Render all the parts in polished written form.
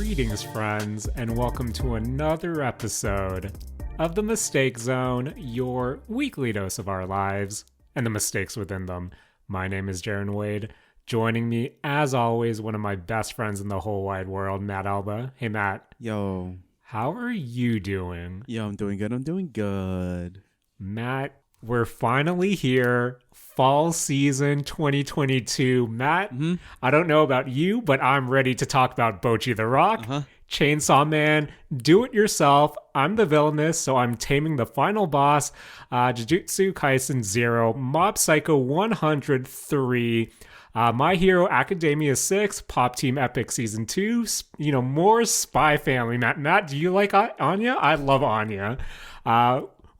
Greetings, friends, and welcome to another episode of The Mistake Zone, your weekly dose of our lives and the mistakes within them. My name is Jaren Wade. Joining me, as always, one of my best friends in the whole wide world, Matt Alba. Hey, Matt. Yo. How are you doing? Yo, I'm doing good. Matt, we're finally here. Fall season 2022. Matt, I don't know about you, but I'm ready to talk about Bocchi the Rock, Chainsaw Man, Do It Yourself. I'm the villainess, so I'm taming the final boss, Jujutsu Kaisen 0, Mob Psycho 103, My Hero Academia 6, Pop Team Epic Season 2, more Spy Family. Matt, do you like Anya? I love Anya.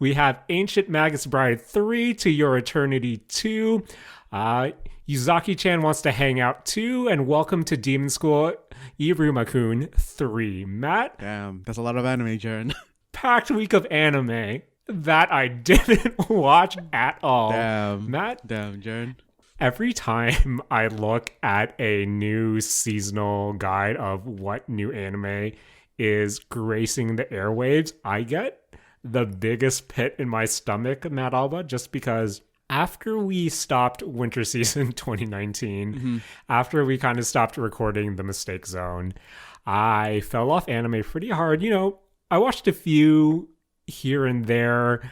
We have Ancient Magus Bride 3, To Your Eternity 2. Yuzaki-chan Wants to Hang Out 2. And Welcome to Demon School Iruma-kun 3. Matt? Damn, that's a lot of anime, Jaren. Packed week of anime that I didn't watch at all. Damn. Matt? Damn, Jaren. Every time I look at a new seasonal guide of what new anime is gracing the airwaves, I get the biggest pit in my stomach, Matt Alba, just because after we stopped winter season 2019, after we kind of stopped recording The Mistake Zone, I fell off anime pretty hard. I watched a few here and there,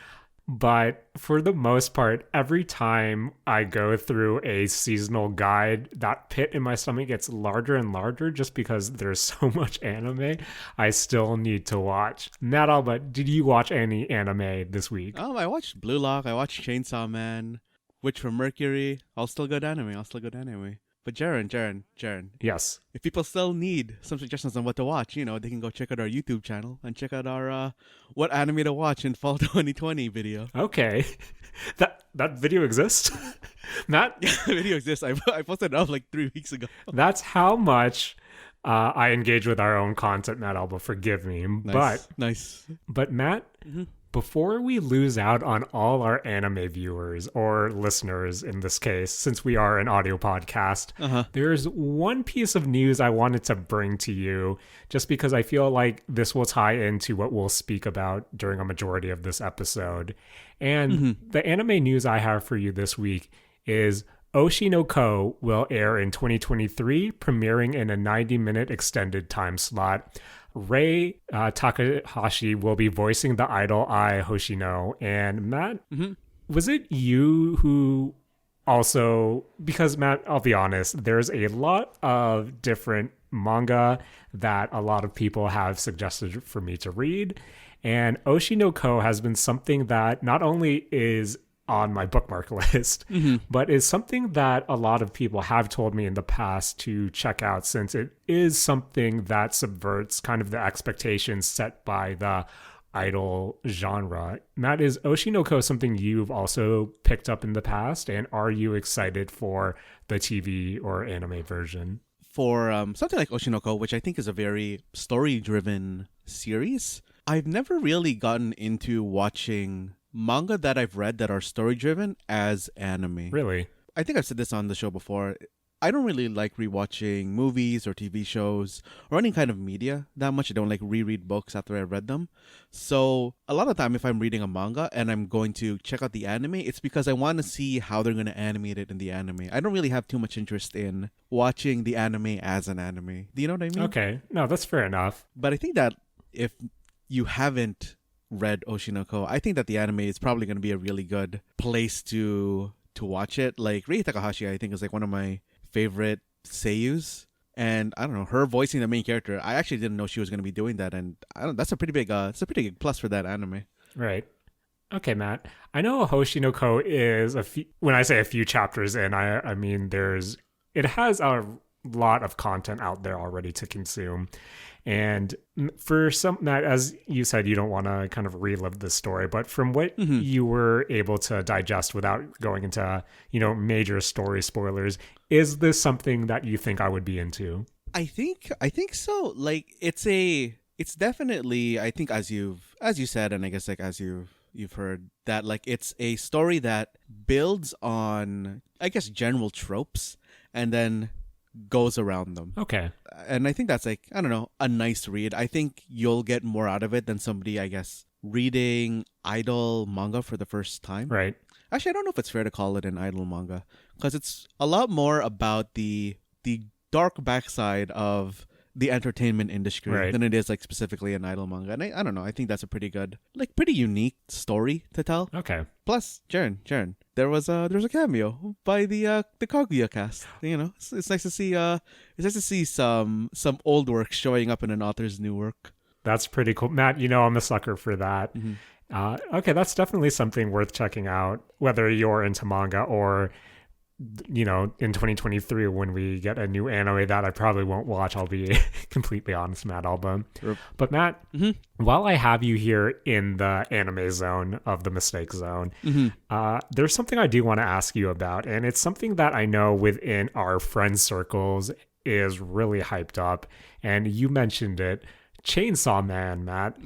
but for the most part, every time I go through a seasonal guide, that pit in my stomach gets larger and larger just because there's so much anime I still need to watch. Matt Alba, did you watch any anime this week? I watched Blue Lock, I watched Chainsaw Man, Witch from Mercury. All still good anime. But Jaren. Yes. If people still need some suggestions on what to watch, they can go check out our YouTube channel and check out our what anime to watch in fall 2020 video. Okay. That video exists? Matt? Yeah, the video exists. I posted it up like 3 weeks ago. That's how much I engage with our own content, Matt Alba. Forgive me. Nice. But Matt, before we lose out on all our anime viewers or listeners in this case, since we are an audio podcast, there's one piece of news I wanted to bring to you just because I feel like this will tie into what we'll speak about during a majority of this episode. And the anime news I have for you this week is Oshi no Ko will air in 2023, premiering in a 90-minute extended time slot. Rei Takahashi will be voicing the idol Ai Hoshino. And Matt, was it you who also, because Matt, I'll be honest, there's a lot of different manga that a lot of people have suggested for me to read. And Oshi no Ko has been something that not only is on my bookmark list, but is something that a lot of people have told me in the past to check out, since it is something that subverts kind of the expectations set by the idol genre. Matt, is Oshi no Ko something you've also picked up in the past, and are you excited for the TV or anime version? For something like Oshi no Ko, which I think is a very story-driven series, I've never really gotten into watching manga that I've read that are story-driven as anime. Really? I think I've said this on the show before. I don't really like rewatching movies or TV shows or any kind of media that much. I don't like reread books after I've read them. So a lot of the time, if I'm reading a manga and I'm going to check out the anime, it's because I want to see how they're going to animate it in the anime. I don't really have too much interest in watching the anime as an anime. Do you know what I mean? Okay. No, that's fair enough. But I think that if you haven't read Oshi no Ko, I think that the anime is probably going to be a really good place to watch it. Like Rei Takahashi, I think, is like one of my favorite seiyus, and I don't know, her voicing the main character, I actually didn't know she was going to be doing that, and that's a pretty big plus for that anime. Right. Okay, Matt. I know Oshi no Ko is when I say a few chapters in, I mean it has a lot of content out there already to consume. And for some, Matt, as you said, you don't want to kind of relive the story, but from what you were able to digest without going into, major story spoilers, is this something that you think I would be into? I think so. Like it's definitely, I think as you said, and I guess like as you've heard, that like it's a story that builds on, I guess, general tropes and then goes around them. Okay. And I think that's like, I don't know, a nice read. I think you'll get more out of it than somebody, I guess, reading idle manga for the first time. Right. Actually, I don't know if it's fair to call it an idle manga, because it's a lot more about the dark backside of the entertainment industry than it is like specifically an idle manga. And I don't know, I think that's a pretty good, like pretty unique story to tell. Okay. Plus, Jaren, there was a cameo by the Kaguya cast. You know, it's nice to see some old work showing up in an author's new work. That's pretty cool. Matt, you know I'm a sucker for that. Okay, that's definitely something worth checking out, whether you're into manga or, you know, in 2023 when we get a new anime that I probably won't watch, I'll be completely honest, Matt Album. But Matt, while I have you here in the anime zone of the mistake zone, there's something I do want to ask you about, and it's something that I know within our friend circles is really hyped up, and you mentioned it. Chainsawman, Matt.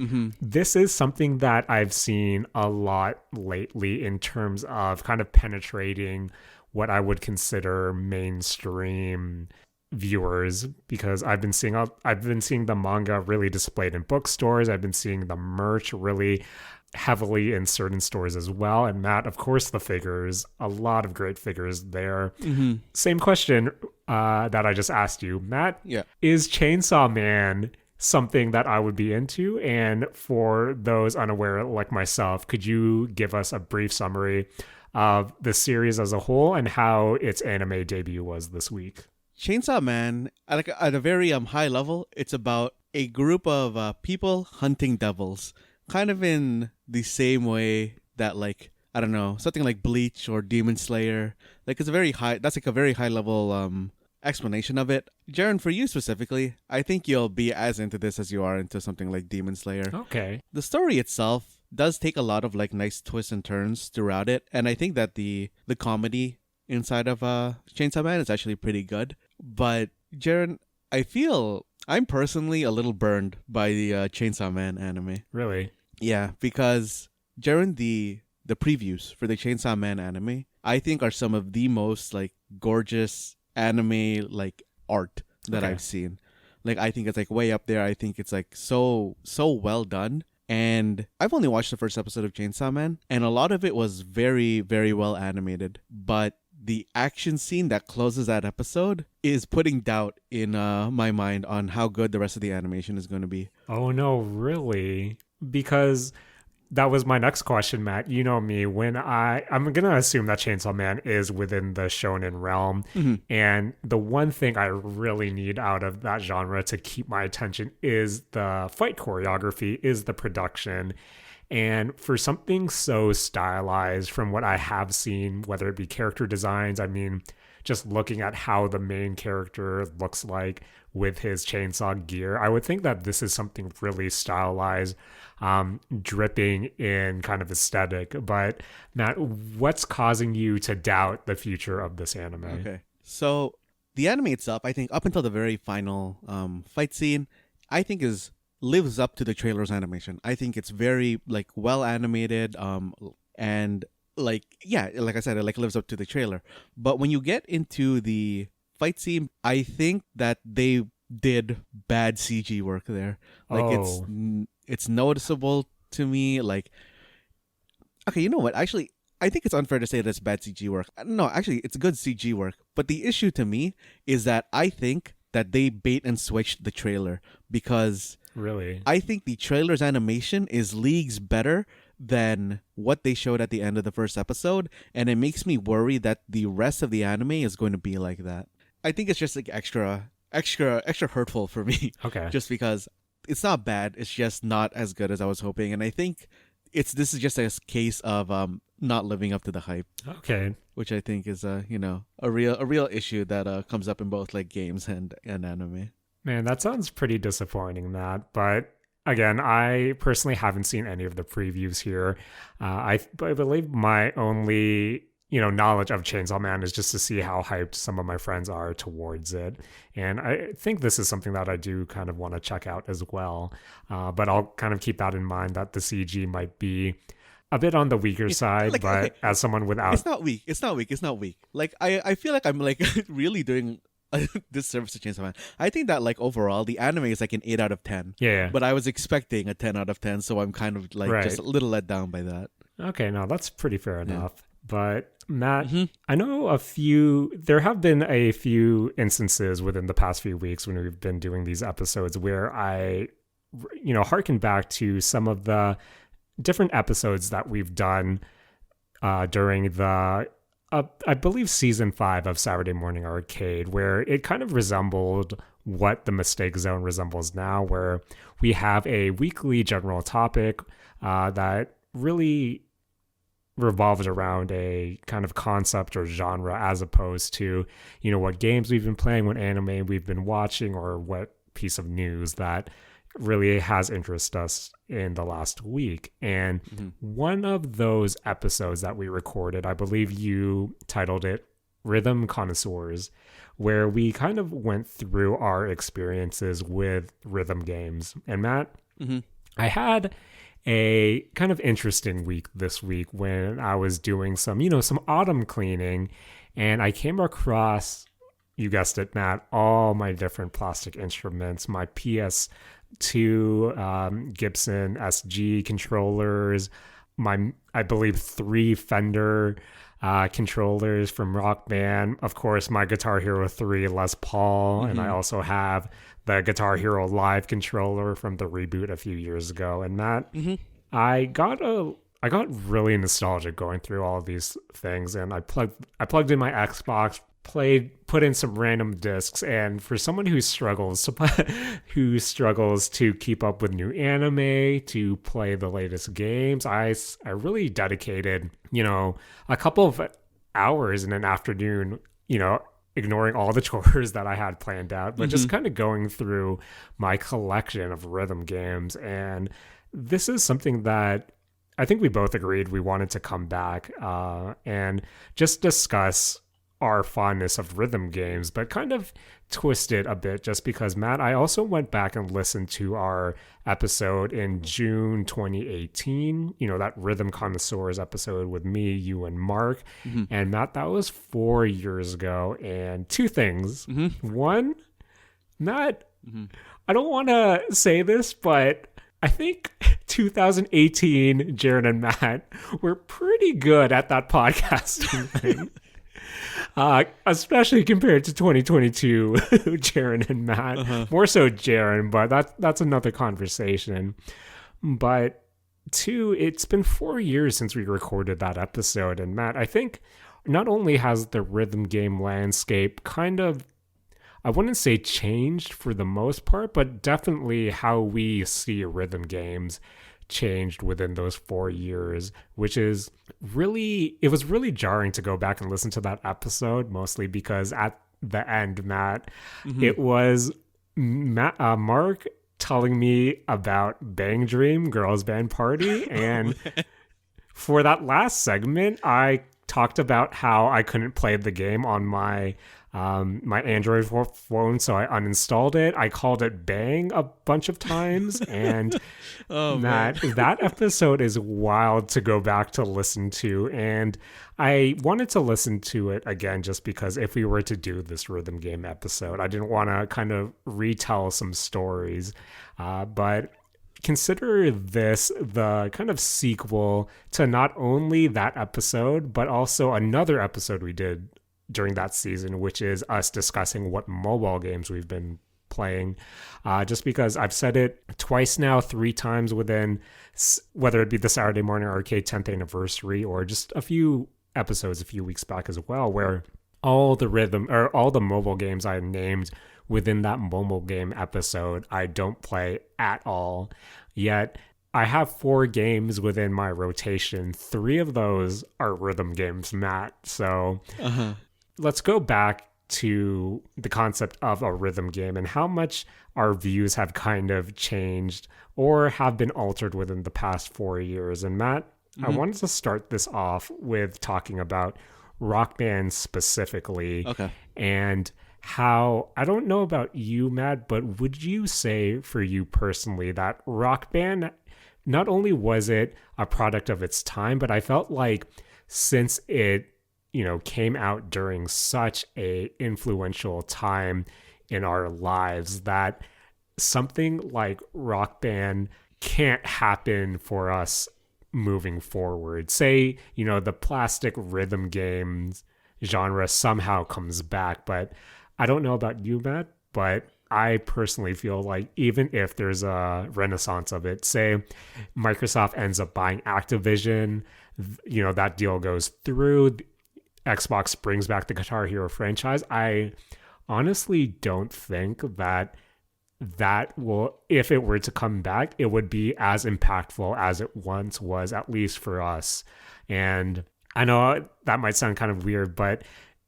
This is something that I've seen a lot lately in terms of kind of penetrating what I would consider mainstream viewers, because I've been seeing the manga really displayed in bookstores. I've been seeing the merch really heavily in certain stores as well. And Matt, of course, the figures, a lot of great figures there. Same question that I just asked you, Matt. Yeah. Is Chainsaw Man something that I would be into? And for those unaware like myself, could you give us a brief summary of the series as a whole and how its anime debut was this week? Chainsaw Man, at a very high level, it's about a group of people hunting devils, kind of in the same way that, like, I don't know, something like Bleach or Demon Slayer. Like, it's a very high level explanation of it. Jaren, for you specifically, I think you'll be as into this as you are into something like Demon Slayer. Okay. The story itself does take a lot of like nice twists and turns throughout it, and I think that the comedy inside of Chainsaw Man is actually pretty good. But Jaren, I feel I'm personally a little burned by the Chainsaw Man anime. Really? Yeah, because Jaren, the previews for the Chainsaw Man anime, I think are some of the most like gorgeous anime like art that I've seen. Like, I think it's like way up there. I think it's like so well done. And I've only watched the first episode of Chainsaw Man, and a lot of it was very, very well animated. But the action scene that closes that episode is putting doubt in my mind on how good the rest of the animation is going to be. Oh, no, really? Because that was my next question, Matt. You know me, when I'm going to assume that Chainsaw Man is within the shonen realm. And the one thing I really need out of that genre to keep my attention is the fight choreography, is the production. And for something so stylized from what I have seen, whether it be character designs, I mean, just looking at how the main character looks like with his chainsaw gear, I would think that this is something really stylized, dripping in kind of aesthetic. But Matt, what's causing you to doubt the future of this anime? Okay, so the anime itself, I think up until the very final fight scene, I think lives up to the trailer's animation. I think it's very like well animated, and like, yeah, like I said, it like lives up to the trailer. But when you get into the fight scene, I think that they did bad CG work there. Like, it's noticeable to me. Like, okay, you know what? Actually, I think it's unfair to say that's bad CG work. No, actually, it's good CG work. But the issue to me is that I think that they bait and switched the trailer, because really, I think the trailer's animation is leagues better than what they showed at the end of the first episode, and it makes me worry that the rest of the anime is going to be like that. I think it's just like extra hurtful for me. Okay. Just because it's not bad, it's just not as good as I was hoping, and I think this is just a case of not living up to the hype. Okay. Which I think is a real issue that comes up in both like games and anime. Man, that sounds pretty disappointing, Matt. But again, I personally haven't seen any of the previews here. I believe my only knowledge of Chainsaw Man is just to see how hyped some of my friends are towards it. And I think this is something that I do kind of want to check out as well. But I'll kind of keep that in mind, that the CG might be a bit on the weaker side, like, but as someone without... It's not weak. Like, I feel like I'm like really doing disservice to Chainsaw Man. I think that like overall the anime is like an 8 out of 10. Yeah. But I was expecting a 10 out of 10, so I'm kind of like just a little let down by that. Okay, no, that's pretty fair enough. But Matt, I know there have been a few instances within the past few weeks when we've been doing these episodes where I, harken back to some of the different episodes that we've done during the, I believe, season 5 of Saturday Morning Arcade, where it kind of resembled what the Mistake Zone resembles now, where we have a weekly general topic that really revolves around a kind of concept or genre, as opposed to, what games we've been playing, what anime we've been watching, or what piece of news that really has interested us in the last week. And one of those episodes that we recorded, I believe you titled it Rhythm Connoisseurs, where we kind of went through our experiences with rhythm games. And Matt, I had a kind of interesting week this week when I was doing some autumn cleaning, and I came across, you guessed it, Matt, all my different plastic instruments, my PS2 Gibson SG controllers, I believe 3 Fender controllers from Rock Band, of course my Guitar Hero 3 Les Paul, and I also have the Guitar Hero Live controller from the reboot a few years ago. And Matt, I got really nostalgic going through all of these things, and I plugged in my Xbox, put in some random discs, and for someone who struggles to keep up with new anime, to play the latest games, I really dedicated, a couple of hours in an afternoon, ignoring all the chores that I had planned out, but just kind of going through my collection of rhythm games. And this is something that I think we both agreed we wanted to come back and just discuss our fondness of rhythm games, but kind of twist it a bit, just because, Matt, I also went back and listened to our episode in June 2018, that Rhythm Connoisseurs episode with me, you, and Mark. And Matt, that was 4 years ago. And two things. One, Matt, I don't want to say this, but I think 2018 Jaren and Matt were pretty good at that podcasting thing. Especially compared to 2022 Jaren and Matt. More so Jaren, but that's another conversation. But two, it's been 4 years since we recorded that episode, and Matt, I think not only has the rhythm game landscape kind of, I wouldn't say changed for the most part, but definitely how we see rhythm games changed within those 4 years, which is it was really jarring to go back and listen to that episode, mostly because at the end, Matt, it was Mark telling me about Bang Dream Girls Band Party, and for that last segment, I talked about how I couldn't play the game on my Android phone, so I uninstalled it. I called it Bang a bunch of times, and that episode is wild to go back to listen to, and I wanted to listen to it again just because if we were to do this rhythm game episode, I didn't want to kind of retell some stories, but consider this the kind of sequel to not only that episode, but also another episode we did during that season, which is us discussing what mobile games we've been playing. Just because I've said it twice now, 3 times within, whether it be the Saturday Morning Arcade 10th anniversary or just a few episodes a few weeks back as well, where all the mobile games I named within that mobile game episode, I don't play at all. Yet I have 4 games within my rotation. 3 of those are rhythm games, Matt. So let's go back to the concept of a rhythm game and how much our views have kind of changed or have been altered within the past 4 years. And Matt, I wanted to start this off with talking about Rock Band specifically. And how, I don't know about you, Matt, but would you say for you personally that Rock Band, not only was it a product of its time, but I felt like since it came out during such a influential time in our lives that something like Rock Band can't happen for us moving forward. Say, the plastic rhythm games genre somehow comes back, but I don't know about you, Matt, but I personally feel like even if there's a renaissance of it, say Microsoft ends up buying Activision, that deal goes through, Xbox brings back the Guitar Hero franchise, I honestly don't think that will, if it were to come back, it would be as impactful as it once was, at least for us. And I know that might sound kind of weird, but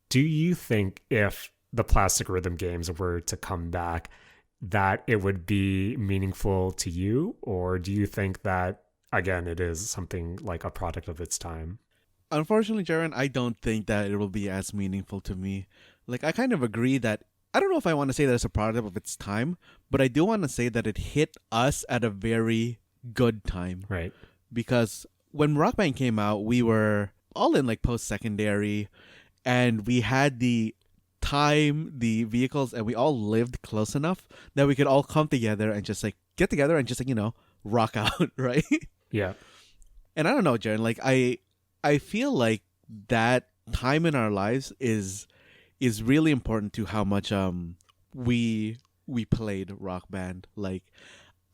do you think if the plastic rhythm games were to come back, that it would be meaningful to you? Or do you think that, again, it is something like a product of its time? Unfortunately, Jaren, I don't think that it will be as meaningful to me. Like, I kind of agree that I don't know if I want to say that it's a product of its time, but I do want to say that it hit us at a very good time. Right. Because when Rock Band came out, we were all in like post-secondary, and we had the time, the vehicles, and we all lived close enough that we could all come together and just like get together and just like, rock out, right? Yeah. And I don't know, Jaren, like I feel like that time in our lives is really important to how much we played Rock Band. Like,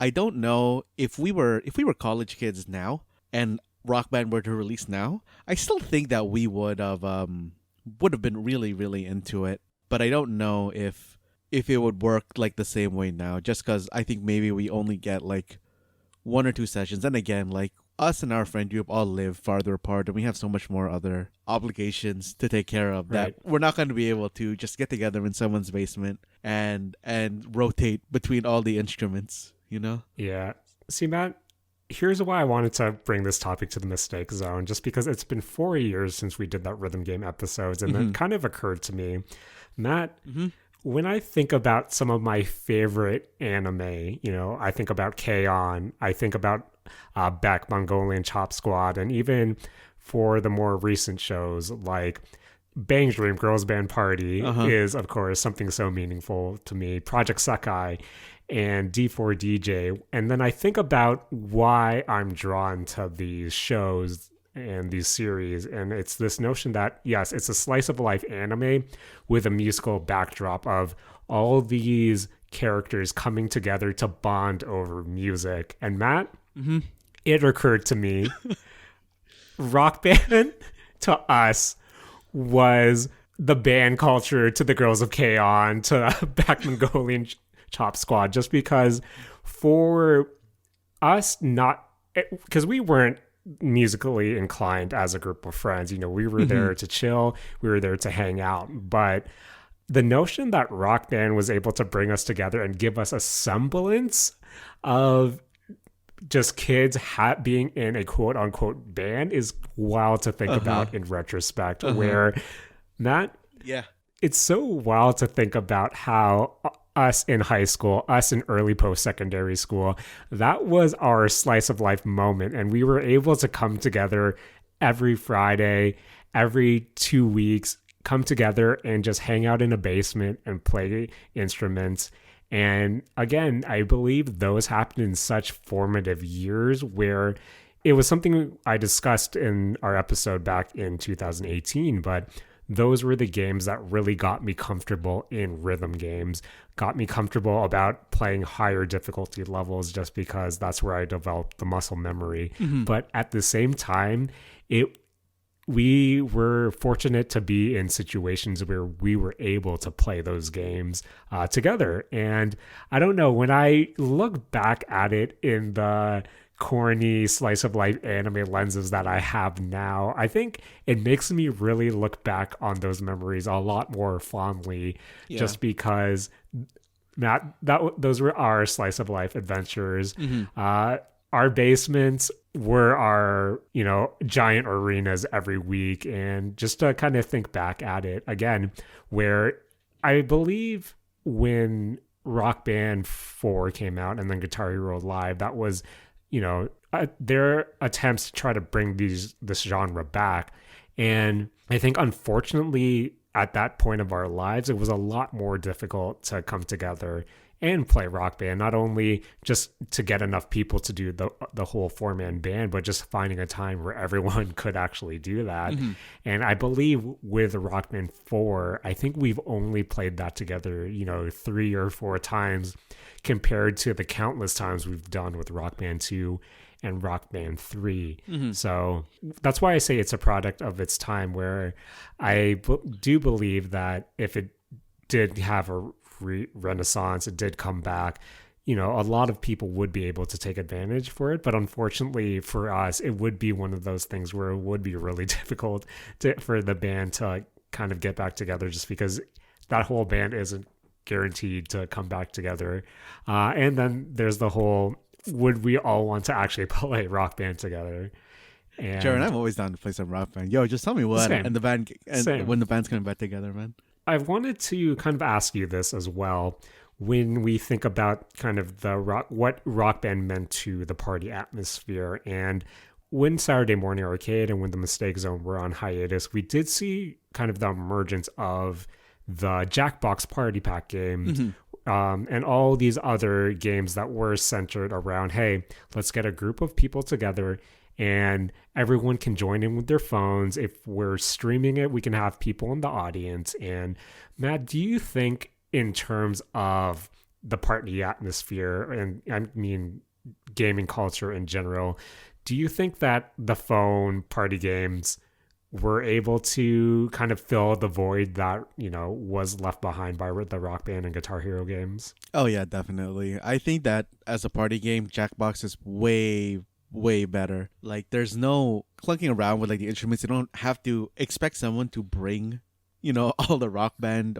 I don't know if we were college kids now and Rock Band were to release now, I still think that we would have been really, really into it. But I don't know if it would work like the same way now, just because I think maybe we only get like 1 or 2 sessions. And again, like, us and our friend group all live farther apart, and we have so much more other obligations to take care of that we're not going to be able to just get together in someone's basement and rotate between all the instruments, Yeah. See, Matt, here's why I wanted to bring this topic to the mistake zone, just because it's been 4 years since we did that rhythm game episodes, and it kind of occurred to me, Matt, when I think about some of my favorite anime, I think about K-On!, I think about Back Mongolian Chop Squad, and even for the more recent shows like Bang Dream Girls Band Party is, of course, something so meaningful to me, Project Sekai and D4DJ. And then I think about why I'm drawn to these shows and these series, and it's this notion that, yes, it's a slice of life anime with a musical backdrop of all these characters coming together to bond over music. And Matt, it occurred to me, Rock Band to us was the band culture to the girls of K-On!, to Back Mongolian Chop Squad, just because for us, not because we weren't musically inclined as a group of friends, we were there to chill, we were there to hang out, but the notion that Rock Band was able to bring us together and give us a semblance of just kids being in a quote unquote band is wild to think about in retrospect, where Matt, it's so wild to think about how us in high school, us in early post-secondary school, that was our slice of life moment. And we were able to come together every Friday, every 2 weeks, come together and just hang out in a basement and play instruments. And again, I believe those happened in such formative years where it was something I discussed in our episode back in 2018, but those were the games that really got me comfortable in rhythm games, got me comfortable about playing higher difficulty levels, just because that's where I developed the muscle memory. But at the same time, we were fortunate to be in situations where we were able to play those games together. And I don't know, when I look back at it in the corny slice of life anime lenses that I have now, I think it makes me really look back on those memories a lot more fondly, just because those were our slice of life adventures. Our basements were our, giant arenas every week. And just to kind of think back at it again, where I believe when Rock Band 4 came out and then Guitar Hero Live, that was, their attempts to try to bring this genre back. And I think, unfortunately, at that point of our lives, it was a lot more difficult to come together and play Rock Band, not only just to get enough people to do the whole 4-man band, but just finding a time where everyone could actually do that. Mm-hmm. And I believe with Rock Band 4, I think we've only played that together, 3 or 4 times compared to the countless times we've done with Rock Band 2 and Rock Band 3. Mm-hmm. So that's why I say it's a product of its time, where I do believe that if it did have a renaissance, it did come back, a lot of people would be able to take advantage for it. But unfortunately for us, it would be one of those things where it would be really difficult for the band to kind of get back together, just because that whole band isn't guaranteed to come back together. And then there's the whole, would we all want to actually play Rock Band together? And Jaren, I'm always down to play some Rock Band. Yo, just tell me when and the band when the band's coming back together, man. I wanted to kind of ask you this as well. When we think about kind of what Rock Band meant to the party atmosphere, and when Saturday Morning Arcade and when the Mistake Zone were on hiatus, we did see kind of the emergence of the Jackbox Party Pack games. Mm-hmm. And all these other games that were centered around, hey, let's get a group of people together and everyone can join in with their phones. If we're streaming it, we can have people in the audience. And Matt, do you think in terms of the party atmosphere, and I mean gaming culture in general, do you think that the phone party games were able to kind of fill the void that, was left behind by the Rock Band and Guitar Hero games? Oh, yeah, definitely. I think that as a party game, Jackbox is way better. Like, there's no clunking around with like the instruments. You don't have to expect someone to bring, all the Rock Band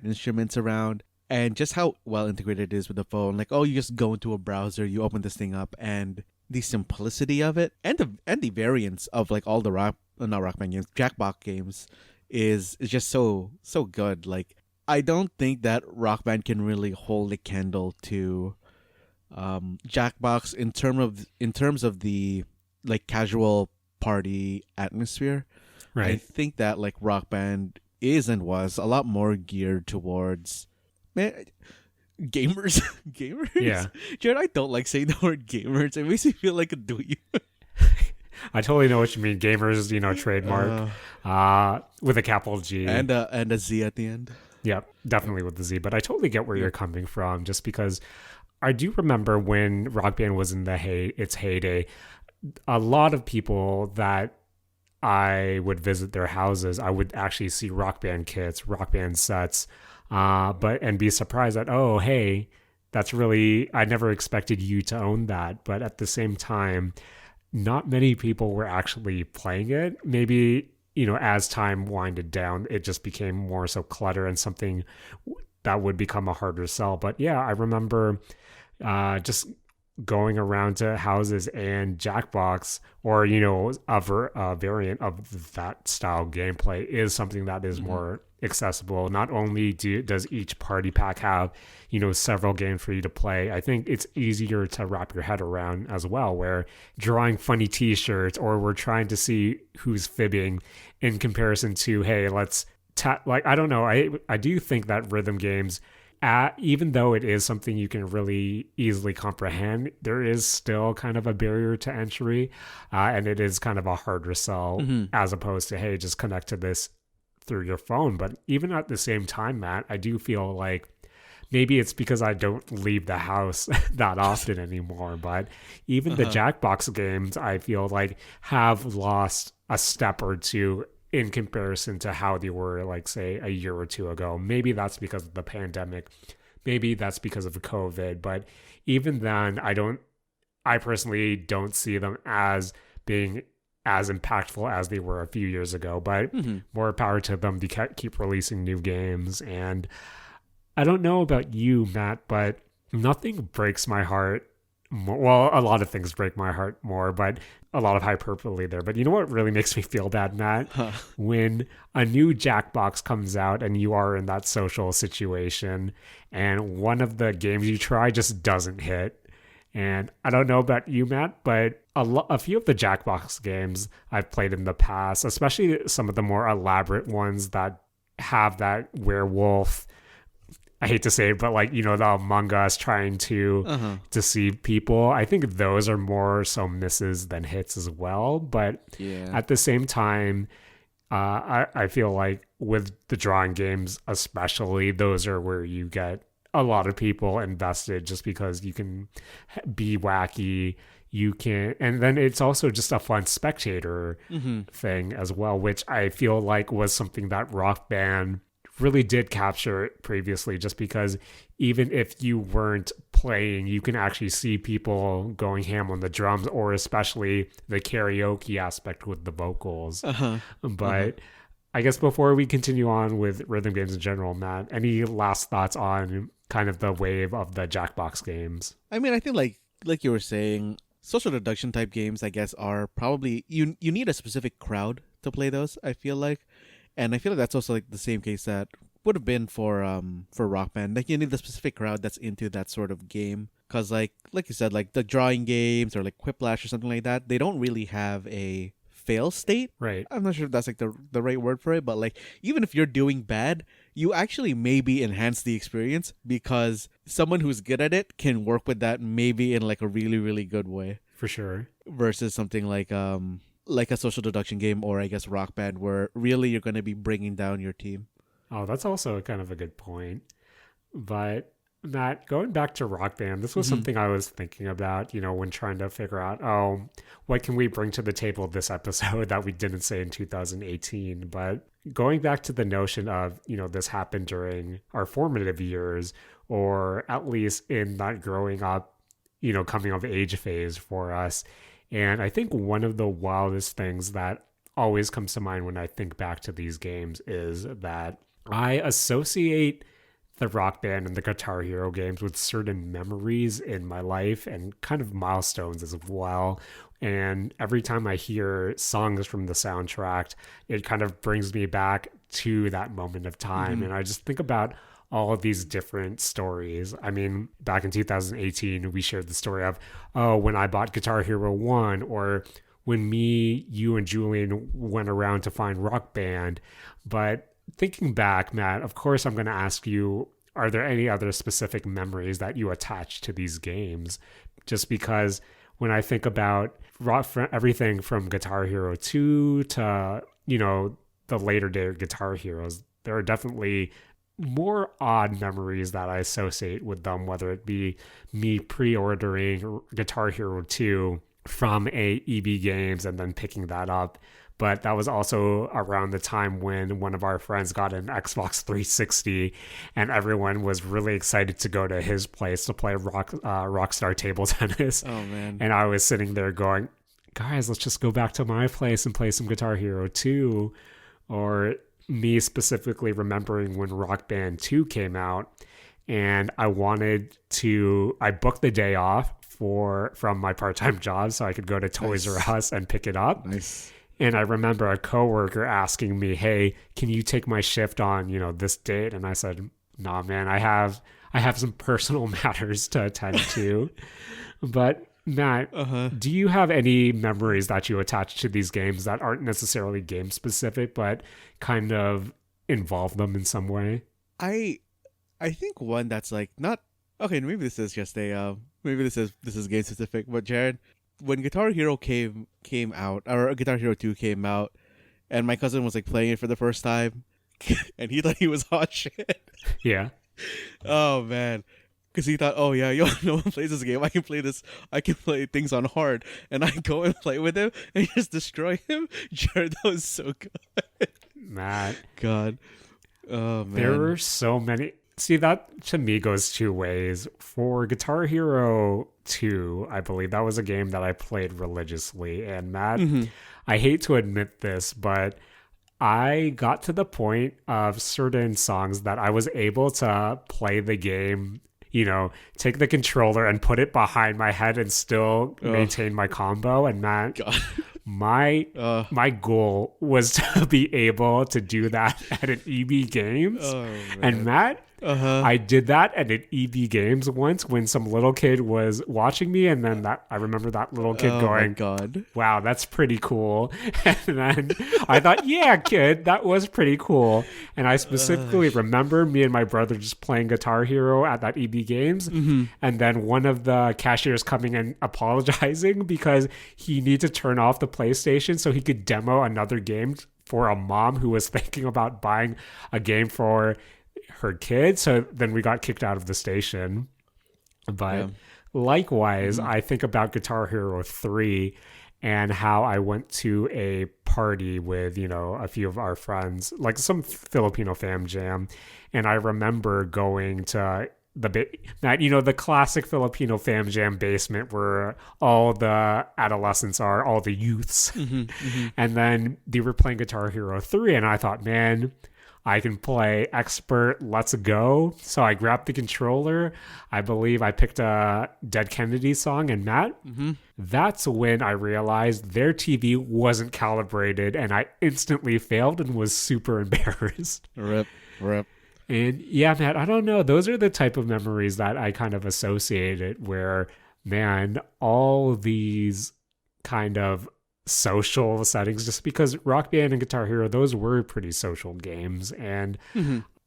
instruments around. And just how well integrated it is with the phone. Like, you just go into a browser, you open this thing up, and the simplicity of it and the variance of like all the not Rock Band games, Jackbox games is just so good. Like, I don't think that Rock Band can really hold a candle to Jackbox in terms of the like casual party atmosphere. Right. I think that like Rock Band is and was a lot more geared towards gamers. Yeah. Jared, I don't like saying the word gamers. It makes me feel like a dweeb. I totally know what you mean. Gamers, trademark with a capital G and a Z at the end. Yeah, definitely with the Z. But I totally get where you're coming from, just because I do remember when Rock Band was in its heyday, a lot of people that I would visit their houses, I would actually see Rock Band kits, Rock Band sets, and be surprised that, oh, hey, that's really, I never expected you to own that. But at the same time, not many people were actually playing it. Maybe, as time winded down, it just became more so clutter and something that would become a harder sell. But yeah, I remember just going around to houses, and Jackbox, or a variant of that style gameplay is something that is more accessible. Not only does each party pack have several games for you to play, I think it's easier to wrap your head around as well, where drawing funny t-shirts, or we're trying to see who's fibbing in comparison to, hey, let's I don't know, I do think that rhythm games, even though it is something you can really easily comprehend, there is still kind of a barrier to entry, and it is kind of a harder sell, as opposed to, hey, just connect to this through your phone. But even at the same time, Matt, I do feel like maybe it's because I don't leave the house that often anymore, but even the Jackbox games, I feel like, have lost a step or two in comparison to how they were, like, say, a year or two ago. Maybe that's because of the pandemic. Maybe that's because of COVID. But even then, I personally don't see them as being as impactful as they were a few years ago. But more power to them to keep releasing new games. And I don't know about you, Matt, but nothing breaks my heart more. Well, a lot of things break my heart more, but a lot of hyperbole there. But you know what really makes me feel bad, Matt? When a new Jackbox comes out and you are in that social situation and one of the games you try just doesn't hit. And I don't know about you, Matt, but a few of the Jackbox games I've played in the past, especially some of the more elaborate ones that have that werewolf. I hate to say it, but like, you know, the Among Us trying to deceive people. I think those are more so misses than hits as well. But at the same time, I feel like with the drawing games, especially, those are where you get a lot of people invested just because you can be wacky. You can, and then it's also just a fun spectator thing as well, which I feel like was something that Rock Band really did capture previously, just because even if you weren't playing, you can actually see people going ham on the drums, or especially the karaoke aspect with the vocals. But I guess before we continue on with rhythm games in general, Matt, any last thoughts on kind of the wave of the Jackbox games? I mean, I think like you were saying, social deduction type games, I guess, are probably you need a specific crowd to play those, I feel like. And I feel like that's also like the same case that would have been for Rock Band. Like, you need the specific crowd that's into that sort of game. Because like you said, like the drawing games or like Quiplash or something like that, they don't really have a fail state. Right. I'm not sure if that's like the right word for it, but like even if you're doing bad, you actually maybe enhance the experience because someone who's good at it can work with that maybe in like a really, really good way. For sure. Versus something like a social deduction game, or I guess Rock Band, where really you're going to be bringing down your team. Oh, that's also kind of a good point. But Matt, going back to Rock Band, this was something I was thinking about, you know, when trying to figure out, what can we bring to the table this episode that we didn't say in 2018? But going back to the notion of, you know, this happened during our formative years, or at least in that growing up, you know, coming of age phase for us. And I think one of the wildest things that always comes to mind when I think back to these games is that I associate the Rock Band and the Guitar Hero games with certain memories in my life and kind of milestones as well. And every time I hear songs from the soundtrack, it kind of brings me back to that moment of time. And I just think about all of these different stories. I mean, back in 2018, we shared the story of, when I bought Guitar Hero 1, or when me, you, and Julian went around to find Rock Band. But thinking back, Matt, of course, I'm going to ask you, are there any other specific memories that you attach to these games? Just because when I think about everything from Guitar Hero 2 to, you know, the later day Guitar Heroes, there are definitely more odd memories that I associate with them, whether it be me pre-ordering Guitar Hero 2 from EB Games and then picking that up. But that was also around the time when one of our friends got an Xbox 360 and everyone was really excited to go to his place to play Rockstar Table Tennis. Oh, man. And I was sitting there going, guys, let's just go back to my place and play some Guitar Hero 2. Or me specifically remembering when Rock Band 2 came out, and I booked the day off from my part-time job so I could go to Toys R Us and pick it up. Nice. And I remember a coworker asking me, hey, can you take my shift on, you know, this date? And I said, nah, man, I have some personal matters to attend to. But Matt, do you have any memories that you attach to these games that aren't necessarily game specific, but kind of involve them in some way? I think one that's like not okay. Maybe this is just maybe this is game specific. But Jared, when Guitar Hero came out, or Guitar Hero 2 came out, and my cousin was like playing it for the first time, and he thought he was hot shit. Yeah. Oh man. Because he thought, oh yeah, no one plays this game. I can play things on hard. And I go and play with him and just destroy him. Jared, that was so good. Matt. God. Oh, man. There were so many. See, that to me goes two ways. For Guitar Hero 2, I believe that was a game that I played religiously. And Matt, I hate to admit this, but I got to the point of certain songs that I was able to play the game, you know, take the controller and put it behind my head and still maintain my combo. And Matt, my goal was to be able to do that at an EB Games. And Matt, I did that at an EB Games once when some little kid was watching me, and then I remember that little kid Oh going, my god. wow, that's pretty cool. And then I thought, yeah, kid, that was pretty cool. And I specifically remember me and my brother just playing Guitar Hero at that EB Games. And then one of the cashiers coming and apologizing because he needed to turn off the PlayStation so he could demo another game for a mom who was thinking about buying a game for her kid. So then we got kicked out of the station. But likewise, I think about Guitar Hero 3 and how I went to a party with, a few of our friends, like some Filipino fam jam. And I remember going to the classic Filipino fam jam basement where all the adolescents are, all the youths. And then they were playing Guitar Hero 3, and I thought, man, I can play expert, let's go. So I grabbed the controller. I believe I picked a Dead Kennedy song, and Matt, that's when I realized their TV wasn't calibrated, and I instantly failed and was super embarrassed. Rip. And yeah, Matt, I don't know. Those are the type of memories that I kind of associated where, man, all these kind of social settings, just because Rock Band and Guitar Hero, those were pretty social games. And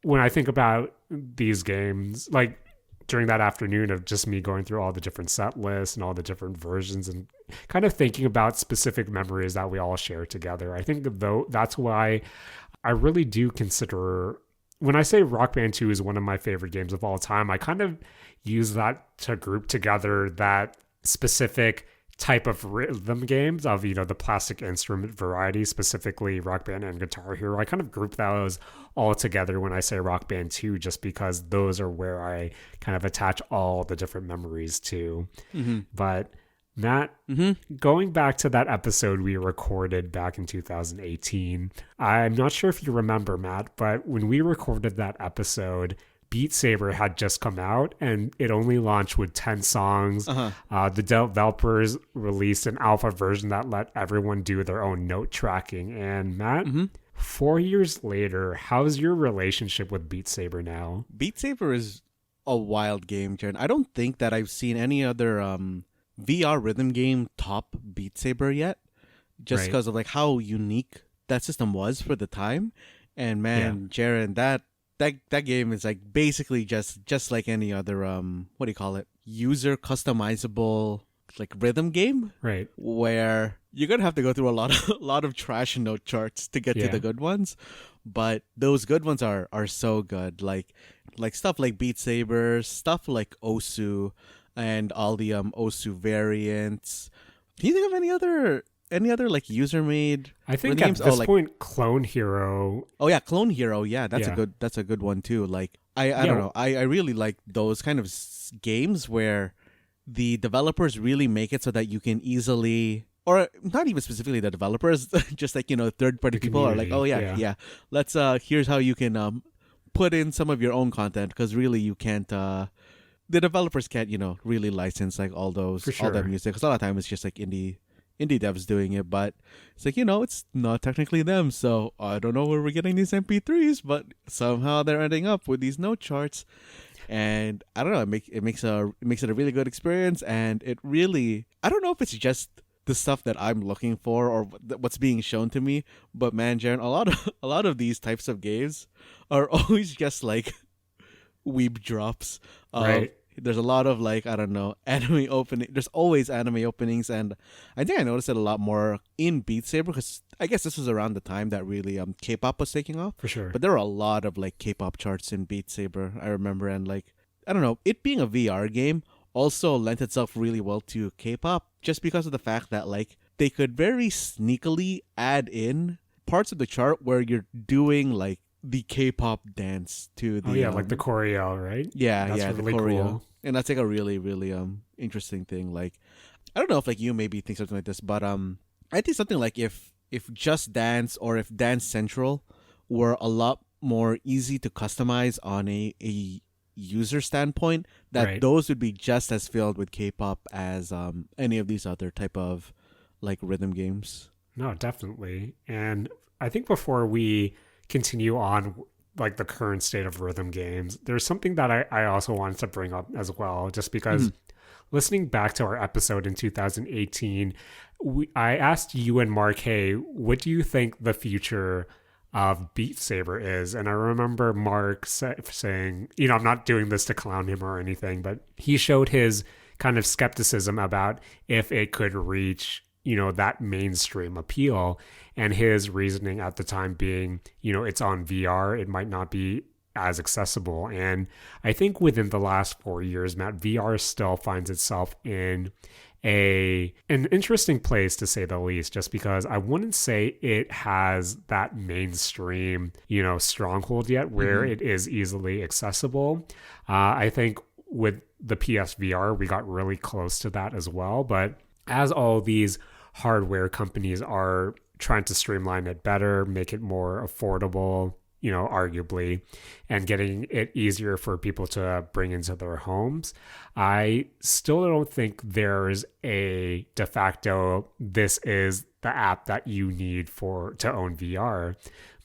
when I think about these games, like during that afternoon of just me going through all the different set lists and all the different versions and kind of thinking about specific memories that we all share together, I think though that's why I really do consider, when I say Rock Band 2 is one of my favorite games of all time, I kind of use that to group together that specific type of rhythm games of, the plastic instrument variety, specifically Rock Band and Guitar Hero. I kind of group those all together when I say Rock Band 2, just because those are where I kind of attach all the different memories to. But Matt, going back to that episode we recorded back in 2018, I'm not sure if you remember, Matt, but when we recorded that episode, Beat Saber had just come out and it only launched with 10 songs. The developers released an alpha version that let everyone do their own note tracking. And Matt, 4 years later, how's your relationship with Beat Saber now? Beat Saber is a wild game, Jaren. I don't think that I've seen any other VR rhythm game top Beat Saber yet, just because of like how unique that system was for the time. And man, Jaren, that game is like basically just like any other what do you call it, user customizable like rhythm game, right? Where you're gonna have to go through a lot of trash note charts to get to the good ones, but those good ones are so good. Like stuff like Beat Saber, stuff like Osu, and all the Osu variants. Can you think of any other like user made? I think at this point, Clone Hero. Oh yeah, Clone Hero. Yeah, that's a good one too. Like I don't know. I really like those kind of games where the developers really make it so that you can easily, or not even specifically the developers, just like third party people are like, oh yeah. Let's here's how you can put in some of your own content, because really you can't. The developers can't really license like all that music, because a lot of time it's just like indie devs doing it, but it's like it's not technically them, so I don't know where we're getting these MP3s, but somehow they're ending up with these note charts, and I don't know, it makes it a really good experience. And it really, I don't know if it's just the stuff that I'm looking for or what's being shown to me, but man, Jaren, a lot of these types of games are always just like weeb drops. Right. There's a lot of like, I don't know, anime opening. There's always anime openings, and I think I noticed it a lot more in Beat Saber, because I guess this was around the time that really K-pop was taking off. For sure. But there were a lot of like K-pop charts in Beat Saber, I remember, and like, I don't know, it being a VR game also lent itself really well to K-pop, just because of the fact that like they could very sneakily add in parts of the chart where you're doing like the K-pop dance to the like the choreo, right? That's really the choreo. cool. And that's like a really, really interesting thing. Like, I don't know if like you maybe think something like this, but I think something like if Just Dance or if Dance Central were a lot more easy to customize on a user standpoint, that those would be just as filled with K-pop as any of these other type of like rhythm games. No, definitely. And I think before we continue on like the current state of rhythm games, there's something that I also wanted to bring up as well, just because listening back to our episode in 2018, I asked you and Mark, hey, what do you think the future of Beat Saber is? And I remember Mark saying, I'm not doing this to clown him or anything, but he showed his kind of skepticism about if it could reach, that mainstream appeal. And his reasoning at the time being, it's on VR, it might not be as accessible. And I think within the last 4 years, Matt, VR still finds itself in an interesting place, to say the least, just because I wouldn't say it has that mainstream, stronghold yet where it is easily accessible. I think with the PSVR, we got really close to that as well. But as all these hardware companies are trying to streamline it better, make it more affordable, arguably, and getting it easier for people to bring into their homes, I still don't think there's a de facto, this is the app that you need to own VR.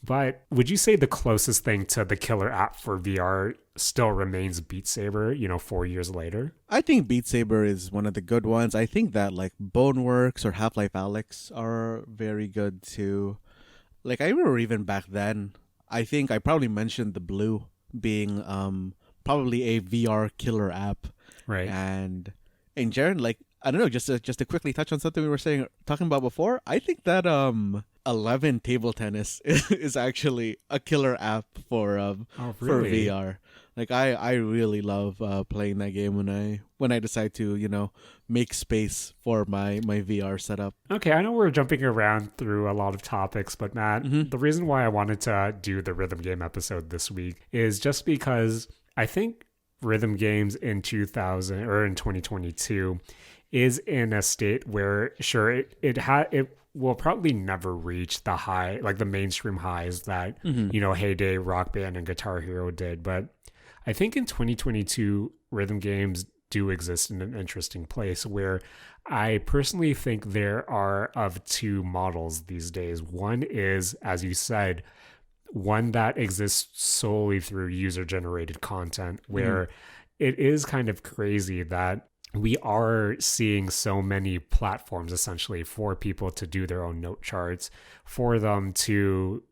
But would you say the closest thing to the killer app for VR still remains Beat Saber, 4 years later? I think Beat Saber is one of the good ones. I think that like Boneworks or Half-Life Alyx are very good too. Like I remember even back then, I think I probably mentioned the Blue being probably a VR killer app. Right. And Jaren, like, I don't know, just to quickly touch on something we were talking about before, I think that 11 table tennis is actually a killer app for for VR. Like I really love playing that game when I decide to, make space for my VR setup. Okay, I know we're jumping around through a lot of topics, but Matt, the reason why I wanted to do the rhythm game episode this week is just because I think rhythm games in 2022 is in a state where, sure, it will probably never reach the high, like the mainstream highs that Heyday, Rock Band, and Guitar Hero did. But I think in 2022, rhythm games do exist in an interesting place where I personally think there are of two models these days. One is, as you said, one that exists solely through user-generated content, where it is kind of crazy that we are seeing so many platforms essentially for people to do their own note charts, for them to,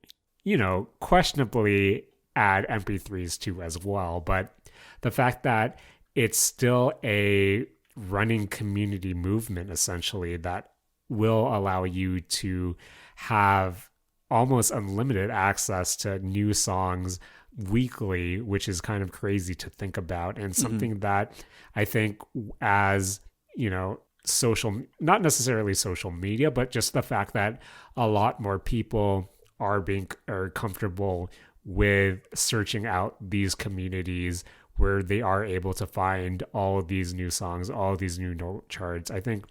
questionably add MP3s to as well. But the fact that it's still a running community movement essentially that will allow you to have almost unlimited access to new songs weekly, which is kind of crazy to think about, and something that I think as, social, not necessarily social media, but just the fact that a lot more people are comfortable with searching out these communities where they are able to find all of these new songs, all of these new note charts. I think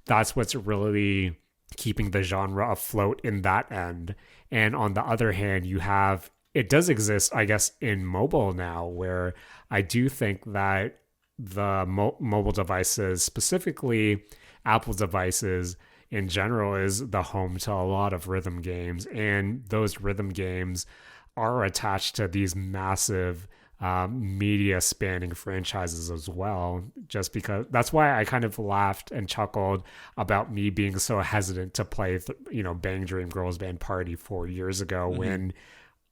that's what's really keeping the genre afloat in that end. And on the other hand, it does exist, I guess, in mobile now, where I do think that the mobile devices, specifically Apple devices in general, is the home to a lot of rhythm games. And those rhythm games are attached to these massive media spanning franchises as well, just because that's why I kind of laughed and chuckled about me being so hesitant to play Bang Dream Girls Band Party 4 years ago, when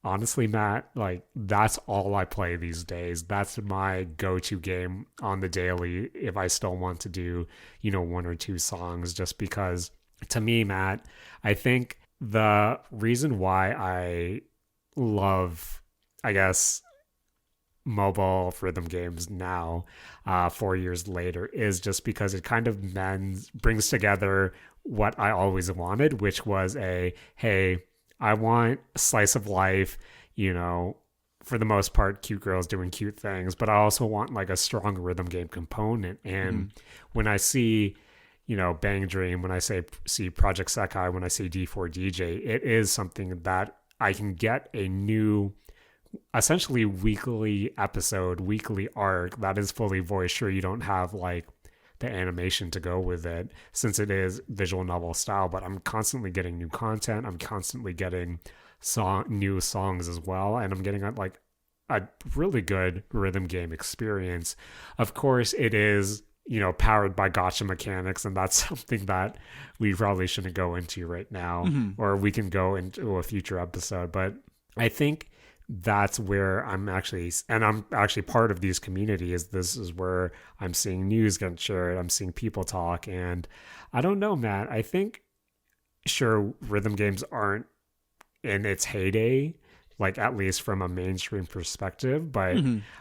honestly, Matt, like that's all I play these days. That's my go-to game on the daily if I still want to do one or two songs, just because to me, Matt, I think the reason why I love, I guess, mobile rhythm games now 4 years later is just because it kind of brings together what I always wanted, which was hey, I want slice of life, for the most part, cute girls doing cute things, but I also want like a strong rhythm game component. And when I see Bang Dream, when I see Project Sekai, when I see D4DJ, it is something that I can get a new, essentially weekly episode, weekly arc that is fully voiced. Sure, you don't have like the animation to go with it since it is visual novel style, but I'm constantly getting new content. I'm constantly getting new songs as well, and I'm getting like a really good rhythm game experience. Of course, it is, powered by gotcha mechanics, and that's something that we probably shouldn't go into right now, or we can go into a future episode. But I think that's where I'm actually part of these communities. This is where I'm seeing news get shared. I'm seeing people talk, and I don't know, Matt. I think sure, rhythm games aren't in its heyday, like at least from a mainstream perspective, but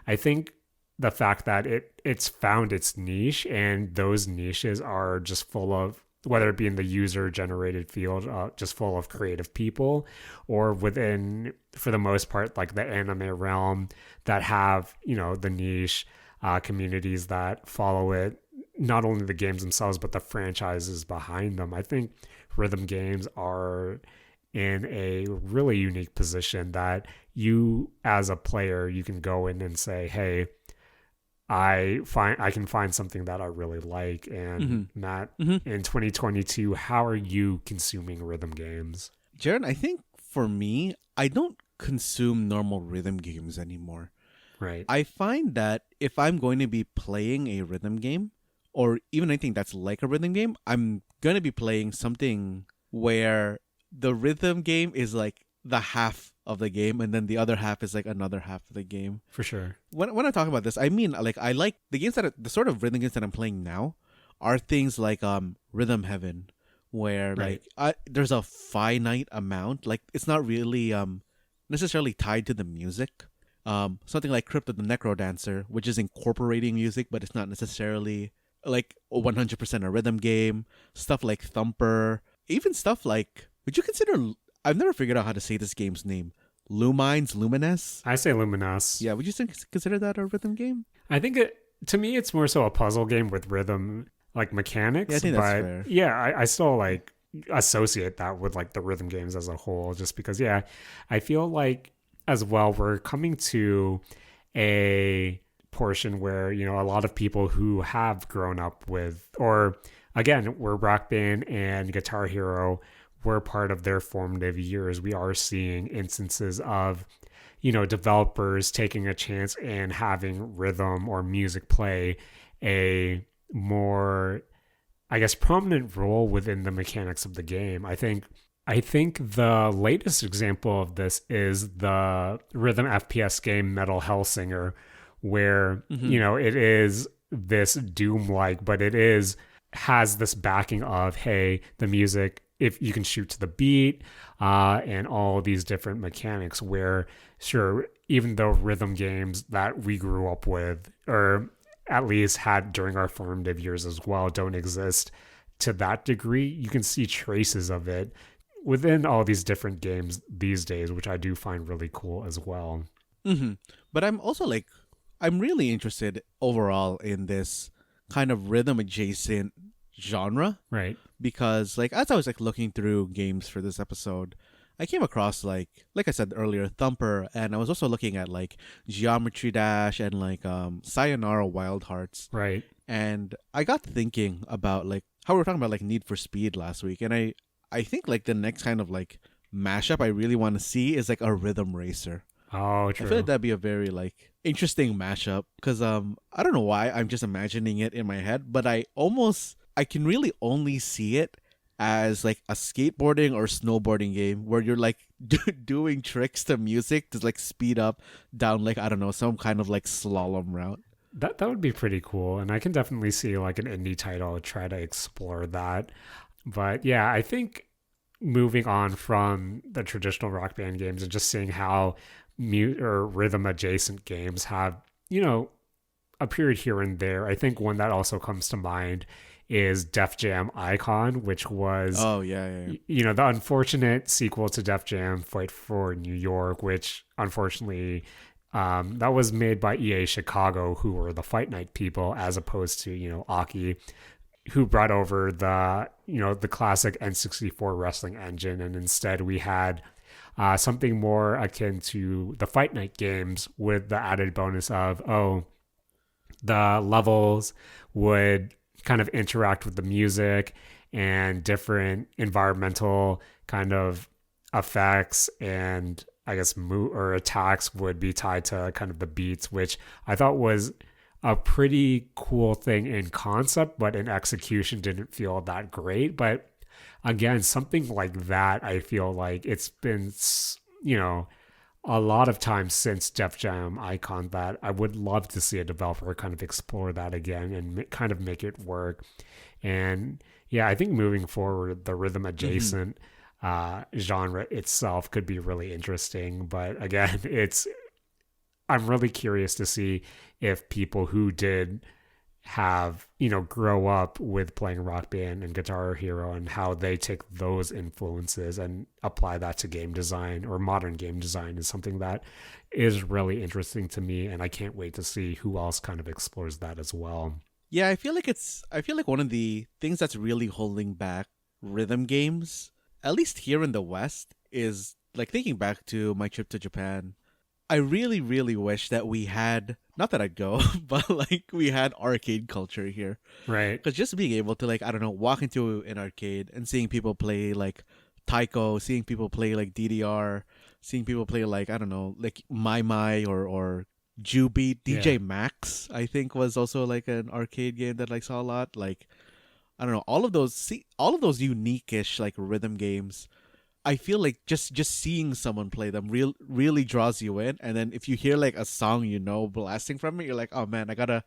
I think the fact that it's found its niche, and those niches are just full of, whether it be in the user generated field, just full of creative people, or within, for the most part, like the anime realm, that have, the niche communities that follow it, not only the games themselves, but the franchises behind them. I think rhythm games are in a really unique position that you, as a player, you can go in and say, hey, I can find something that I really like. And Matt, in 2022, how are you consuming rhythm games? Jaren, I think for me, I don't consume normal rhythm games anymore. Right. I find that if I'm going to be playing a rhythm game, or even anything that's like a rhythm game, I'm going to be playing something where the rhythm game is like the half of the game, and then the other half is like another half of the game. For sure. When I talk about this, I mean, like, I like the games the sort of rhythm games that I'm playing now are things like Rhythm Heaven, where Right. there's a finite amount, like it's not really necessarily tied to the music. Something like Crypt of the Necro Dancer, which is incorporating music, but it's not necessarily like 100% a rhythm game. Stuff like Thumper, even stuff like, would you consider, I've never figured out how to say this game's name, Lumines? I say Luminous. Yeah, would you consider that a rhythm game? I think to me, it's more so a puzzle game with rhythm, like mechanics. Yeah, I think but that's fair. yeah, I still like associate that with like the rhythm games as a whole, just because, yeah, I feel like as well, we're coming to a portion where, a lot of people who have grown up with, or again, where Rock Band and Guitar Hero were part of their formative years, we are seeing instances of, developers taking a chance and having rhythm or music play a more, I guess, prominent role within the mechanics of the game. I think the latest example of this is the rhythm FPS game Metal Hellsinger, where, it is this Doom-like, but it has this backing of, hey, the music, if you can shoot to the beat, and all these different mechanics, where, sure, even though rhythm games that we grew up with, or at least had during our formative years as well, don't exist to that degree, you can see traces of it within all these different games these days, which I do find really cool as well. But I'm also like, I'm really interested overall in this kind of rhythm adjacent genre, Right. because like as I was like looking through games for this episode, I came across like I said earlier, Thumper, and I was also looking at like Geometry Dash and like Sayonara Wild Hearts. Right. And I got thinking about like how we were talking about like Need for Speed last week, and I think like the next kind of like mashup I really want to see is like a rhythm racer. Oh, true. I feel like that'd be a very like interesting mashup, because I don't know why I'm just imagining it in my head, but I can really only see it as like a skateboarding or snowboarding game where you're like doing tricks to music to like speed up down like, I don't know, some kind of like slalom route. That would be pretty cool, and I can definitely see like an indie title try to explore that. But yeah, I think moving on from the traditional Rock Band games and just seeing how or rhythm adjacent games have, appeared here and there, I think one that also comes to mind is Def Jam Icon, which was, the unfortunate sequel to Def Jam Fight for New York, which unfortunately that was made by EA Chicago, who were the Fight Night people, as opposed to, Aki, who brought over the classic N64 wrestling engine. And instead we had something more akin to the Fight Night games, with the added bonus of, the levels would kind of interact with the music and different environmental kind of effects and I guess or attacks would be tied to kind of the beats, which I thought was a pretty cool thing in concept, but in execution didn't feel that great. But again, something like that, I feel like it's been, a lot of times since Def Jam Icon that I would love to see a developer kind of explore that again and kind of make it work. And yeah, I think moving forward, the rhythm adjacent genre itself could be really interesting. But again, I'm really curious to see if people who did have, grow up with playing Rock Band and Guitar Hero and how they take those influences and apply that to game design or modern game design is something that is really interesting to me. And I can't wait to see who else kind of explores that as well. Yeah, I feel like one of the things that's really holding back rhythm games, at least here in the West, is like thinking back to my trip to Japan. I really, really wish that we had, not that I'd go, but like we had arcade culture here. Right. Because just being able to like, I don't know, walk into an arcade and seeing people play like Taiko, seeing people play like DDR, seeing people play like, I don't know, like My or Jubeat, DJ Max, I think was also like an arcade game that I saw a lot. Like, I don't know, all of those unique-ish like rhythm games. I feel like just seeing someone play them really draws you in. And then if you hear like a song blasting from it, you're like, oh man, I gotta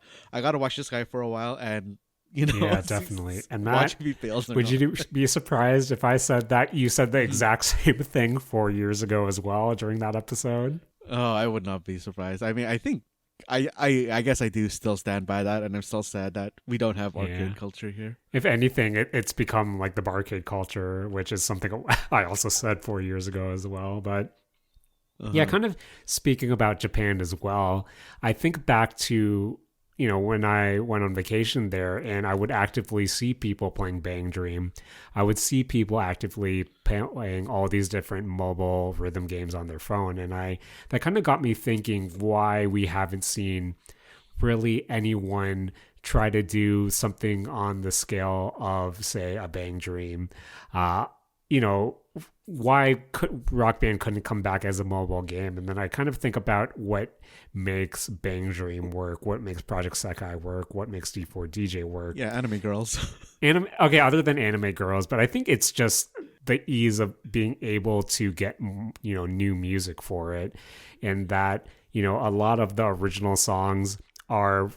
watch this guy for a while and yeah, definitely. And Matt, watch if he fails. Would you be surprised if I said that you said the exact same thing 4 years ago as well during that episode? Oh, I would not be surprised. I mean, I think I guess I do still stand by that, and I'm still sad that we don't have arcade culture here. If anything, it's become like the barcade culture, which is something I also said 4 years ago as well. But yeah, kind of speaking about Japan as well, I think back to, when I went on vacation there and I would actively see people playing Bang Dream. I would see people actively playing all these different mobile rhythm games on their phone. And that kind of got me thinking why we haven't seen really anyone try to do something on the scale of, say, a Bang Dream. Why Rock Band couldn't come back as a mobile game? And then I kind of think about what makes Bang Dream work, what makes Project Sekai work, what makes D4DJ work. Yeah, anime girls. Okay, other than anime girls, but I think it's just the ease of being able to get, new music for it. And that, a lot of the original songs are,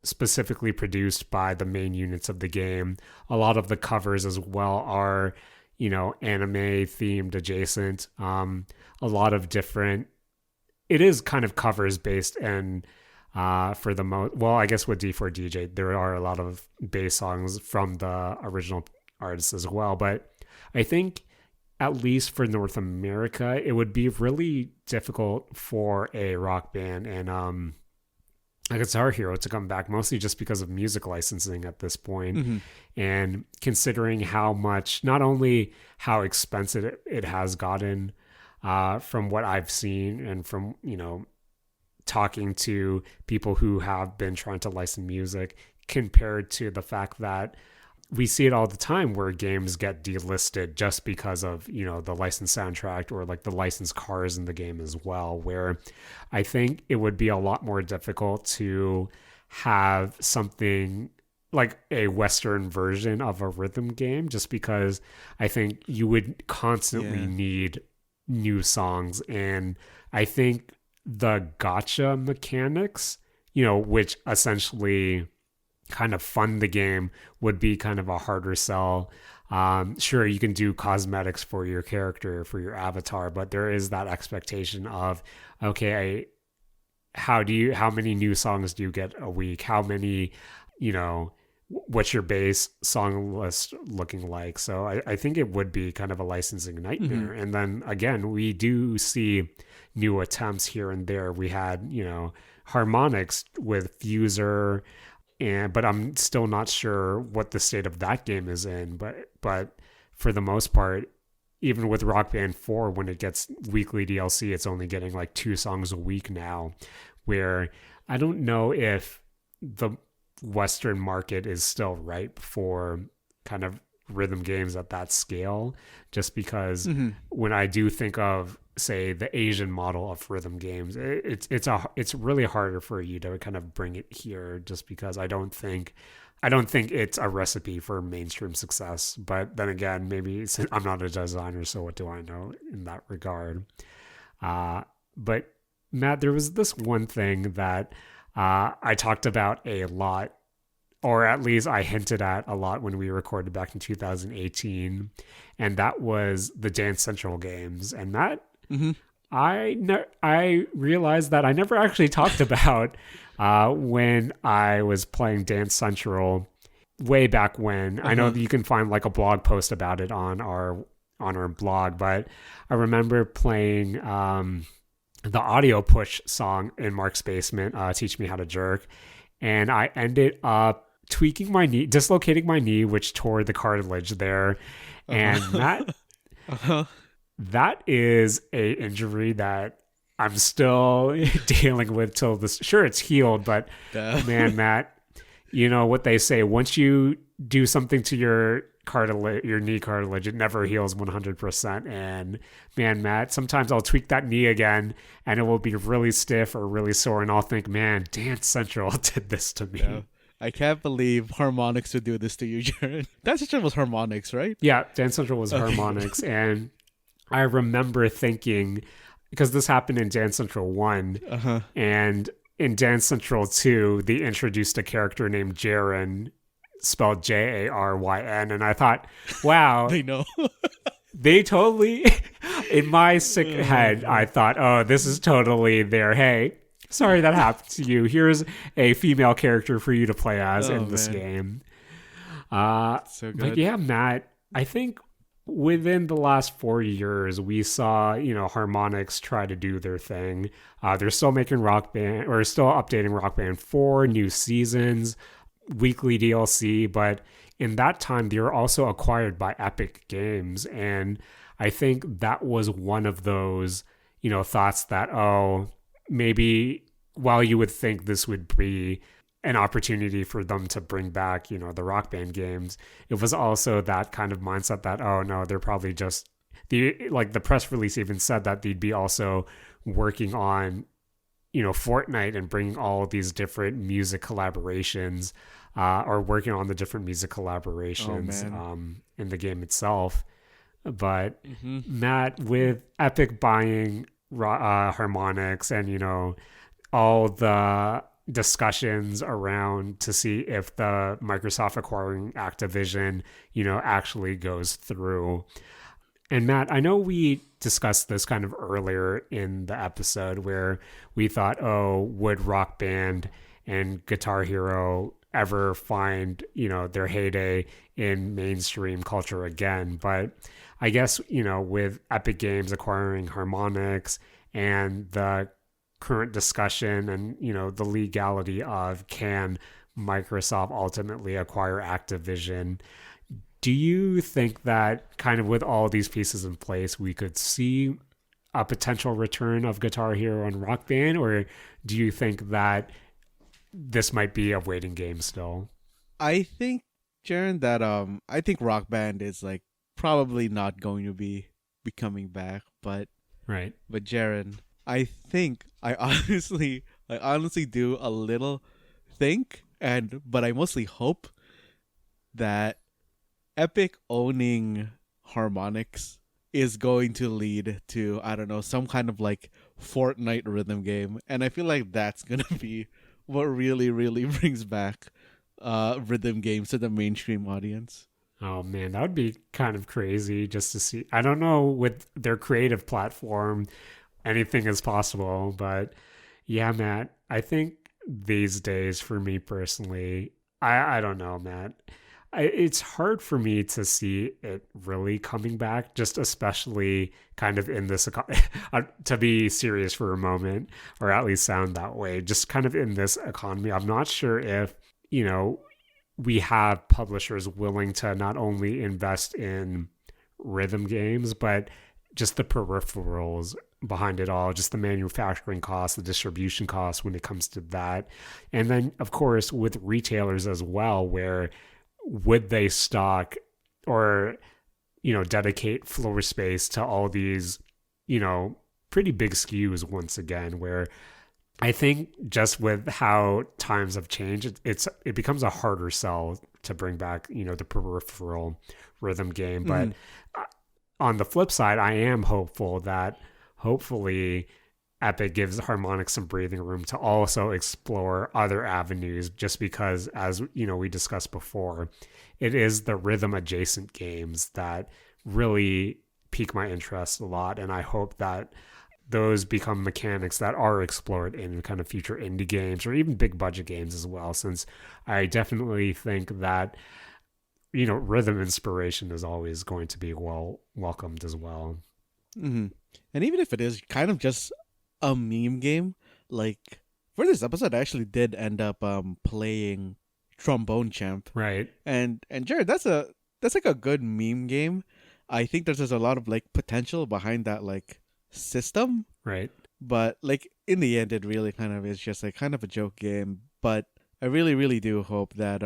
specifically produced by the main units of the game. A lot of the covers as well are, anime themed adjacent. A lot of different, it is kind of covers based and for the most, well, I guess with D4DJ, there are a lot of bass songs from the original artists as well. But I think at least for North America, it would be really difficult for a Rock Band and a Guitar Hero to come back, mostly just because of music licensing at this point. And considering how much, not only how expensive it has gotten from what I've seen and from, talking to people who have been trying to license music, compared to the fact that we see it all the time where games get delisted just because of, the licensed soundtrack or like the licensed cars in the game as well, where I think it would be a lot more difficult to have something like a Western version of a rhythm game, just because I think you would constantly need new songs. And I think the gacha mechanics, which essentially kind of fund the game, would be kind of a harder sell. Sure, you can do cosmetics for your character, for your avatar, but there is that expectation of, okay, how many new songs do you get a week? How many, what's your base song list looking like? So I think it would be kind of a licensing nightmare. And then again, we do see new attempts here and there. We had, Harmonix with Fuser, but I'm still not sure what the state of that game is in. But for the most part, even with Rock Band 4, when it gets weekly DLC, it's only getting like 2 songs a week now, where I don't know if the Western market is still ripe for kind of rhythm games at that scale, just because when I do think of, say, the Asian model of rhythm games, it's really harder for you to kind of bring it here, just because I don't think it's a recipe for mainstream success. But then again, maybe I'm not a designer, so what do I know in that regard? But Matt, there was this one thing that I talked about a lot, or at least I hinted at a lot when we recorded back in 2018, and that was the Dance Central games. And that I realized that I never actually talked about when I was playing Dance Central way back when. I know that you can find like a blog post about it on our blog, but I remember playing the audio push song in Mark's basement, Teach Me How to Jerk, and I ended up tweaking my knee, dislocating my knee, which tore the cartilage there. And that is a injury that I'm still dealing with till this. Sure, it's healed, but man, Matt, you know what they say, once you do something to your cartilage, your knee cartilage, it never heals 100%. And man, Matt, sometimes I'll tweak that knee again and it will be really stiff or really sore, and I'll think, man, Dance Central did this to me. Yeah. I can't believe Harmonix would do this to you, Jaren. Dance Central was Harmonix, right? Yeah, Dance Central was Harmonix. And I remember thinking, because this happened in Dance Central 1, and in Dance Central 2, they introduced a character named Jaren, spelled Jaryn, and I thought, wow. They know. They totally, in my sick head, I thought, oh, this is totally their, hey, sorry that happened to you. Here's a female character for you to play as in this game. So good. But yeah, Matt, I think within the last 4 years, we saw, Harmonix try to do their thing. They're still making Rock Band, or still updating Rock Band 4, new seasons, weekly DLC, but in that time, they were also acquired by Epic Games. And I think that was one of those, thoughts that, oh, maybe while you would think this would be an opportunity for them to bring back, the Rock Band games, it was also that kind of mindset that, oh no, they're probably just the press release even said that they'd be also working on, Fortnite and bringing all of these different music collaborations, or working on the different music collaborations in the game itself. But Matt, with Epic buying Harmonix and, all the discussions around to see if the Microsoft acquiring Activision, actually goes through. And Matt, I know we discussed this kind of earlier in the episode where we thought, oh, would Rock Band and Guitar Hero ever find, their heyday in mainstream culture again? But I guess, with Epic Games acquiring Harmonix and the current discussion and, the legality of, can Microsoft ultimately acquire Activision, do you think that kind of with all these pieces in place, we could see a potential return of Guitar Hero and Rock Band, or do you think that this might be a waiting game still? I think, Jaren, that I think Rock Band is probably not going to be coming back, but right. But Jaren, I think I honestly do a little think, but I mostly hope that Epic owning Harmonix is going to lead to, I don't know, some kind of Fortnite rhythm game, and I feel like that's gonna be what really, really brings back rhythm games to the mainstream audience. Oh man, that would be kind of crazy just to see. I don't know, with their creative platform, anything is possible, but yeah, Matt, I think these days for me personally, I don't know, Matt. It's hard for me to see it really coming back, just especially kind of in this, to be serious for a moment, or at least sound that way, just kind of in this economy. I'm not sure if, we have publishers willing to not only invest in rhythm games, but just the peripherals behind it all, just the manufacturing costs, the distribution costs when it comes to that. And then, of course, with retailers as well, where would they stock or, dedicate floor space to all these, pretty big SKUs once again, where I think just with how times have changed, it becomes a harder sell to bring back, the peripheral rhythm game. But on the flip side, I am hopeful that hopefully Epic gives Harmonix some breathing room to also explore other avenues, just because, as we discussed before, it is the rhythm adjacent games that really pique my interest a lot. And I hope that those become mechanics that are explored in kind of future indie games or even big budget games as well, since I definitely think that rhythm inspiration is always going to be well welcomed as well. And even if it is kind of just a meme game, like for this episode I actually did end up playing Trombone Champ, right? And Jared, that's like a good meme game. I think there's just a lot of like potential behind that like system, right? But like in the end it really kind of is just like kind of a joke game. But I really do hope that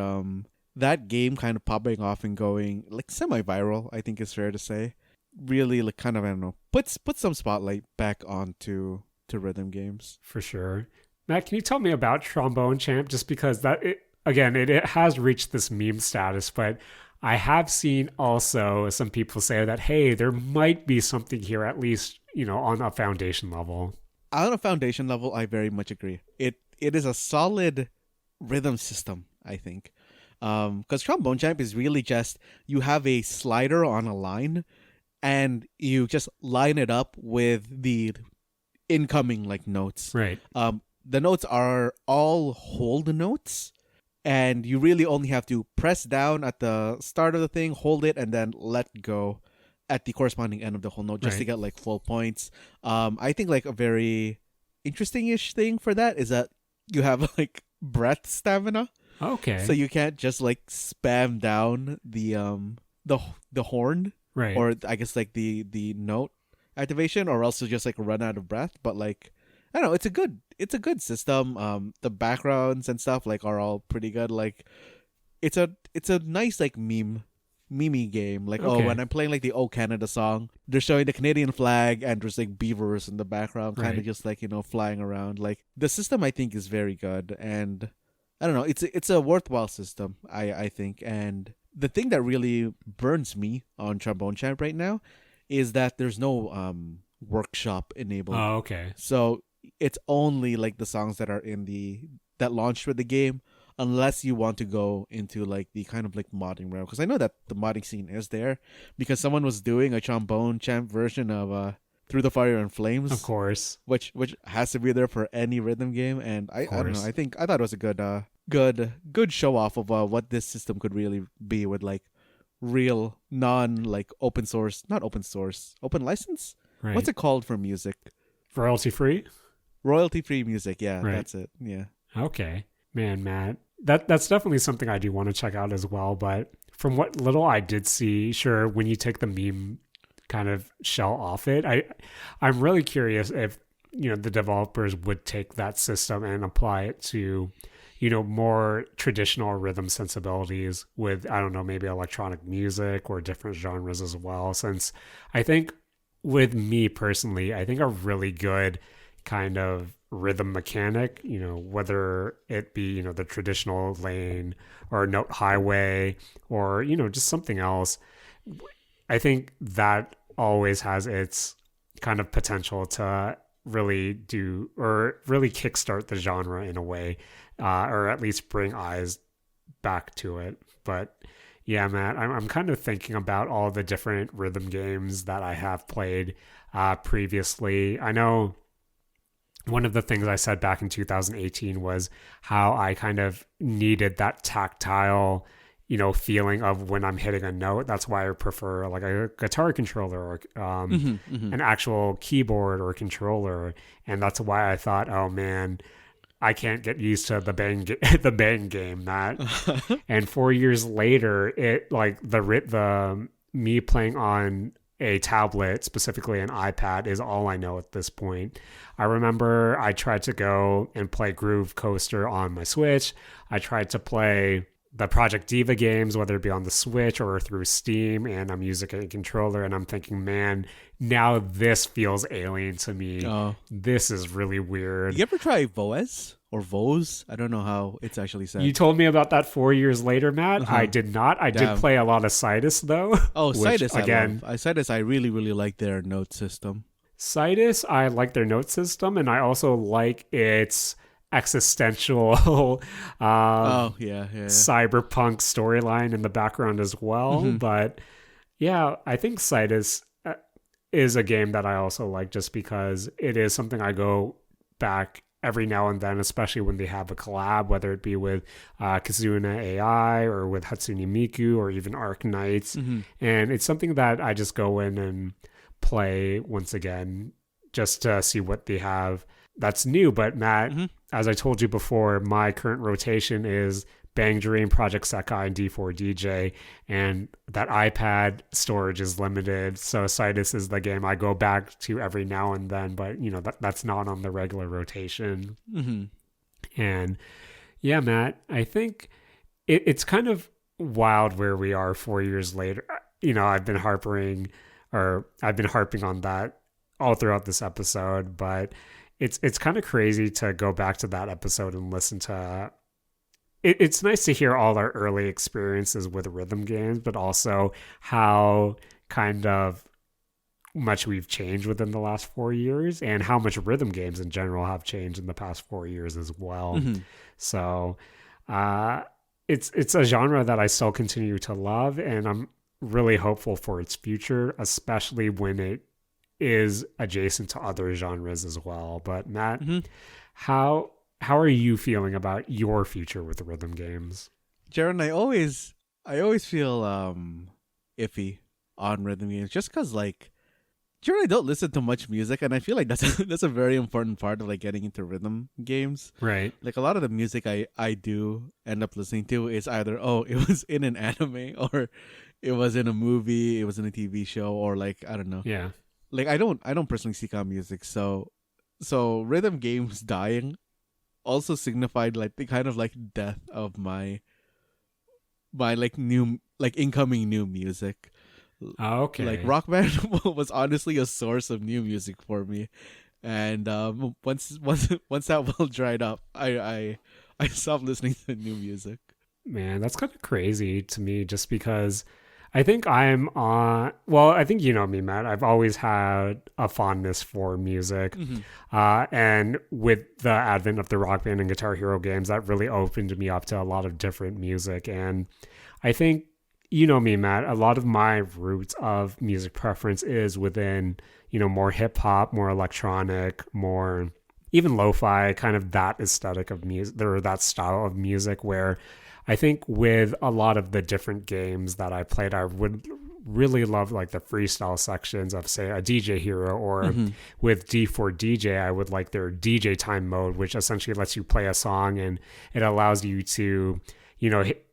that game kind of popping off and going like semi-viral, I think is fair to say, really like kind of, I don't know, put some spotlight back onto rhythm games. For sure. Matt, can you tell me about Trombone Champ? Just because it has reached this meme status, but I have seen also some people say that, hey, there might be something here, at least, on a foundation level. On a foundation level, I very much agree. It is a solid rhythm system, I think. Because Trombone Champ is really just, you have a slider on a line and you just line it up with the incoming like notes. Right. The notes are all hold notes, and you really only have to press down at the start of the thing, hold it, and then let go at the corresponding end of the whole note just to get like full points. I think like a very interesting-ish thing for that is that you have like breath stamina. Okay. So you can't just like spam down the horn, right? Or I guess like the note activation, or else you just like run out of breath. But like, I don't know, it's a good system. The backgrounds and stuff like are all pretty good. Like it's a nice like meme game. Like, okay, when I'm playing like the "Oh Canada" song, they're showing the Canadian flag and there's like beavers in the background, kind of just like, flying around. Like the system I think is very good, and I don't know, it's a worthwhile system, I think. And the thing that really burns me on Trombone Champ right now is that there's no workshop enabled. Oh, okay. So it's only like the songs that are that launched with the game, unless you want to go into like the kind of like modding realm. Because I know that the modding scene is there, because someone was doing a Trombone Champ version of Through the Fire and Flames, of course, which has to be there for any rhythm game. And I don't know, I thought it was a good show off of what this system could really be, with like real non like open license. Right. What's it called for music? Royalty free music. Yeah, right. That's it. Yeah. Okay, man, Matt, that's definitely something I do want to check out as well. But from what little I did see, sure, when you take the meme kind of shell off it, I'm really curious if the developers would take that system and apply it to more traditional rhythm sensibilities with, I don't know, maybe electronic music or different genres as well. Since I think with me personally, I think a really good kind of rhythm mechanic, whether it be, the traditional lane or note highway or, just something else, I think that always has its kind of potential to really do or really kickstart the genre in a way, or at least bring eyes back to it. But yeah, Matt, I'm kind of thinking about all the different rhythm games that I have played previously. I know one of the things I said back in 2018 was how I kind of needed that tactile, feeling of when I'm hitting a note. That's why I prefer like a guitar controller or an actual keyboard or controller. And that's why I thought, oh man, I can't get used to the bang game, Matt. And 4 years later, it like the me playing on a tablet, specifically an iPad, is all I know at this point. I remember I tried to go and play Groove Coaster on my Switch. I tried to play the Project Diva games, whether it be on the Switch or through Steam, and I'm using a controller, and I'm thinking, man, now this feels alien to me. Oh. This is really weird. You ever try Voez or Vose? I don't know how it's actually said. You told me about that 4 years later, Matt. I did not. I did play a lot of Citus, though. Oh, Citus, again. Citus, I really, really like their note system. Citus, I like their note system, and I also like its existential cyberpunk storyline in the background as well. But yeah, I think Citus is a game that I also like, just because it is something I go back every now and then, especially when they have a collab, whether it be with Kazuna AI or with Hatsune Miku or even Arc Knights. And it's something that I just go in and play once again just to see what they have that's new. But Matt, as I told you before, my current rotation is Bang Dream, Project Sekai, and D4DJ, and that iPad storage is limited, so Citus is the game I go back to every now and then, but that's not on the regular rotation. And yeah, Matt, I think it's kind of wild where we are 4 years later. I've been harping on that all throughout this episode, but it's kind of crazy to go back to that episode and listen to. It's nice to hear all our early experiences with rhythm games, but also how kind of much we've changed within the last 4 years, and how much rhythm games in general have changed in the past 4 years as well. So it's a genre that I still continue to love, and I'm really hopeful for its future, especially when it is adjacent to other genres as well. But Matt, how are you feeling about your future with the rhythm games? Jaren, I always feel iffy on rhythm games, just because Jaren, I don't listen to much music, and I feel like that's a very important part of getting into rhythm games. Right. A lot of the music I do end up listening to is either it was in an anime, or it was in a movie, it was in a TV show, or I don't know. Yeah. I don't personally seek out music, so rhythm games dying also signified the kind of death of my new incoming new music. Oh, okay. Rock Band was honestly a source of new music for me, and once that well dried up, I stopped listening to new music. Man, that's kind of crazy to me, just because I think I'm on. Well, I think you know me, Matt. I've always had a fondness for music, and with the advent of the Rock Band and Guitar Hero games, that really opened me up to a lot of different music. And I think you know me, Matt. A lot of my roots of music preference is within more hip hop, more electronic, more even lo-fi, kind of that aesthetic of music, or that style of music, where I think with a lot of the different games that I played, I would really love the freestyle sections of, say, a DJ Hero, or with D4DJ, I would like their DJ time mode, which essentially lets you play a song and it allows you to,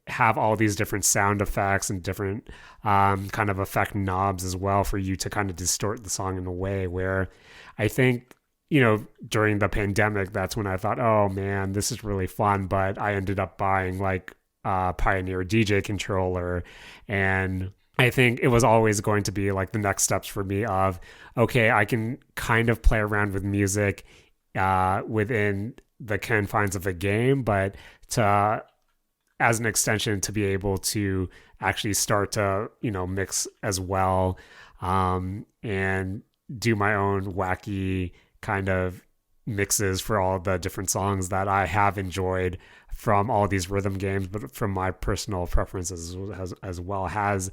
have all these different sound effects and different kind of effect knobs as well for you to kind of distort the song in a way where I think, during the pandemic, that's when I thought, oh man, this is really fun. But I ended up buying Pioneer DJ controller, and I think it was always going to be the next steps for me of, okay, I can kind of play around with music within the confines of a game, but as an extension to be able to actually start to mix as well, and do my own wacky kind of mixes for all the different songs that I have enjoyed from all these rhythm games, but from my personal preferences as well, has,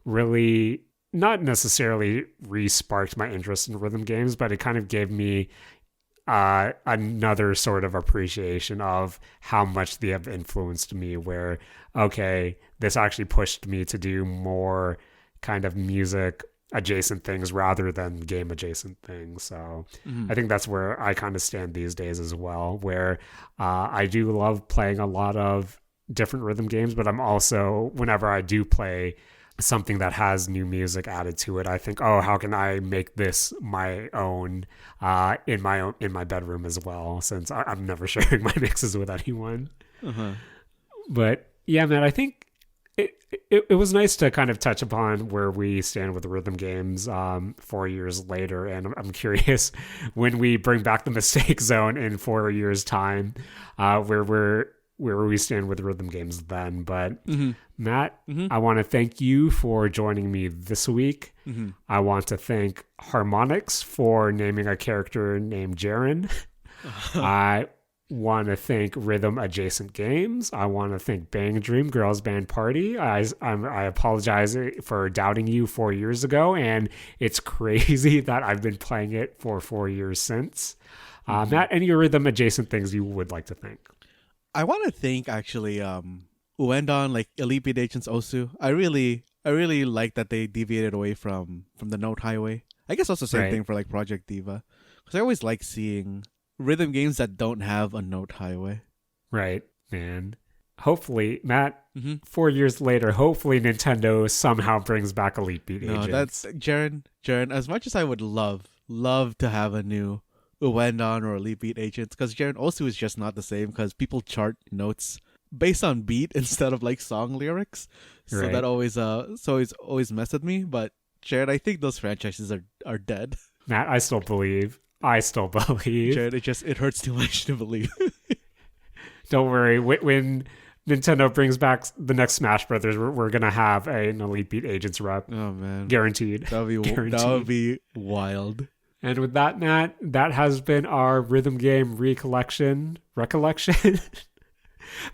really not necessarily re-sparked my interest in rhythm games, but it kind of gave me another sort of appreciation of how much they have influenced me, where, okay, this actually pushed me to do more kind of music adjacent things rather than game adjacent things. So I think that's where I kind of stand these days as well, where I do love playing a lot of different rhythm games, but I'm also, whenever I do play something that has new music added to it, I think, oh, how can I make this my own in my bedroom as well, since I'm never sharing my mixes with anyone. But yeah, man, I think it was nice to kind of touch upon where we stand with rhythm games 4 years later. And I'm curious when we bring back the mistake zone in 4 years' time, where we stand with rhythm games then. But Matt, I want to thank you for joining me this week. I want to thank Harmonix for naming a character named Jaren. I want to thank Rhythm Adjacent Games. I want to thank Bang Dream Girls Band Party. I apologize for doubting you 4 years ago, and it's crazy that I've been playing it for 4 years since. Matt, any Rhythm Adjacent things you would like to thank? I want to thank actually Uendon, like Elite Beat Agents Osu. I really like that they deviated away from the Note Highway. I guess also same thing for like Project Diva, because I always like seeing rhythm games that don't have a Note Highway. Right, man. Hopefully, Matt, 4 years later, hopefully Nintendo somehow brings back Elite Beat Agents. No, that's Jaren. As much as I would love to have a new Uendon or Elite Beat Agents, because Jaren Osu is just not the same, because people chart notes based on beat instead of like song lyrics. So that always messed with me. But Jaren, I think those franchises are dead. Matt, I still believe. Jaren, it hurts too much to believe. Don't worry. When Nintendo brings back the next Smash Brothers, we're gonna have an Elite Beat Agents rep. Oh man, guaranteed. That would be wild. And with that, Matt, that has been our rhythm game recollection.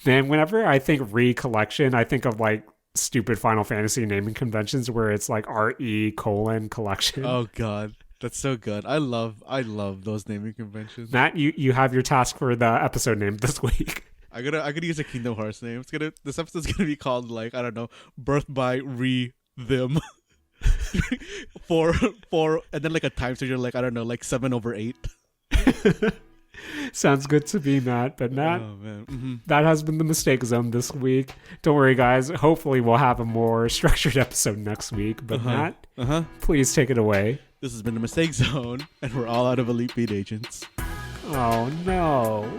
Man, whenever I think recollection, I think of like stupid Final Fantasy naming conventions where it's like RE:collection. Oh god, that's so good. I love those naming conventions. Matt, you have your task for the episode name this week. I gotta use a Kingdom Hearts name. This episode's gonna be called like, I don't know, Birth by Them. for and then like a time signature, like, I don't know, like 7/8. Sounds good to me, Matt. But Matt, that has been the Mistake Zone this week. Don't worry, guys. Hopefully we'll have a more structured episode next week. But Matt, please take it away. This has been the Mistake Zone, and we're all out of Elite Beat Agents. Oh no.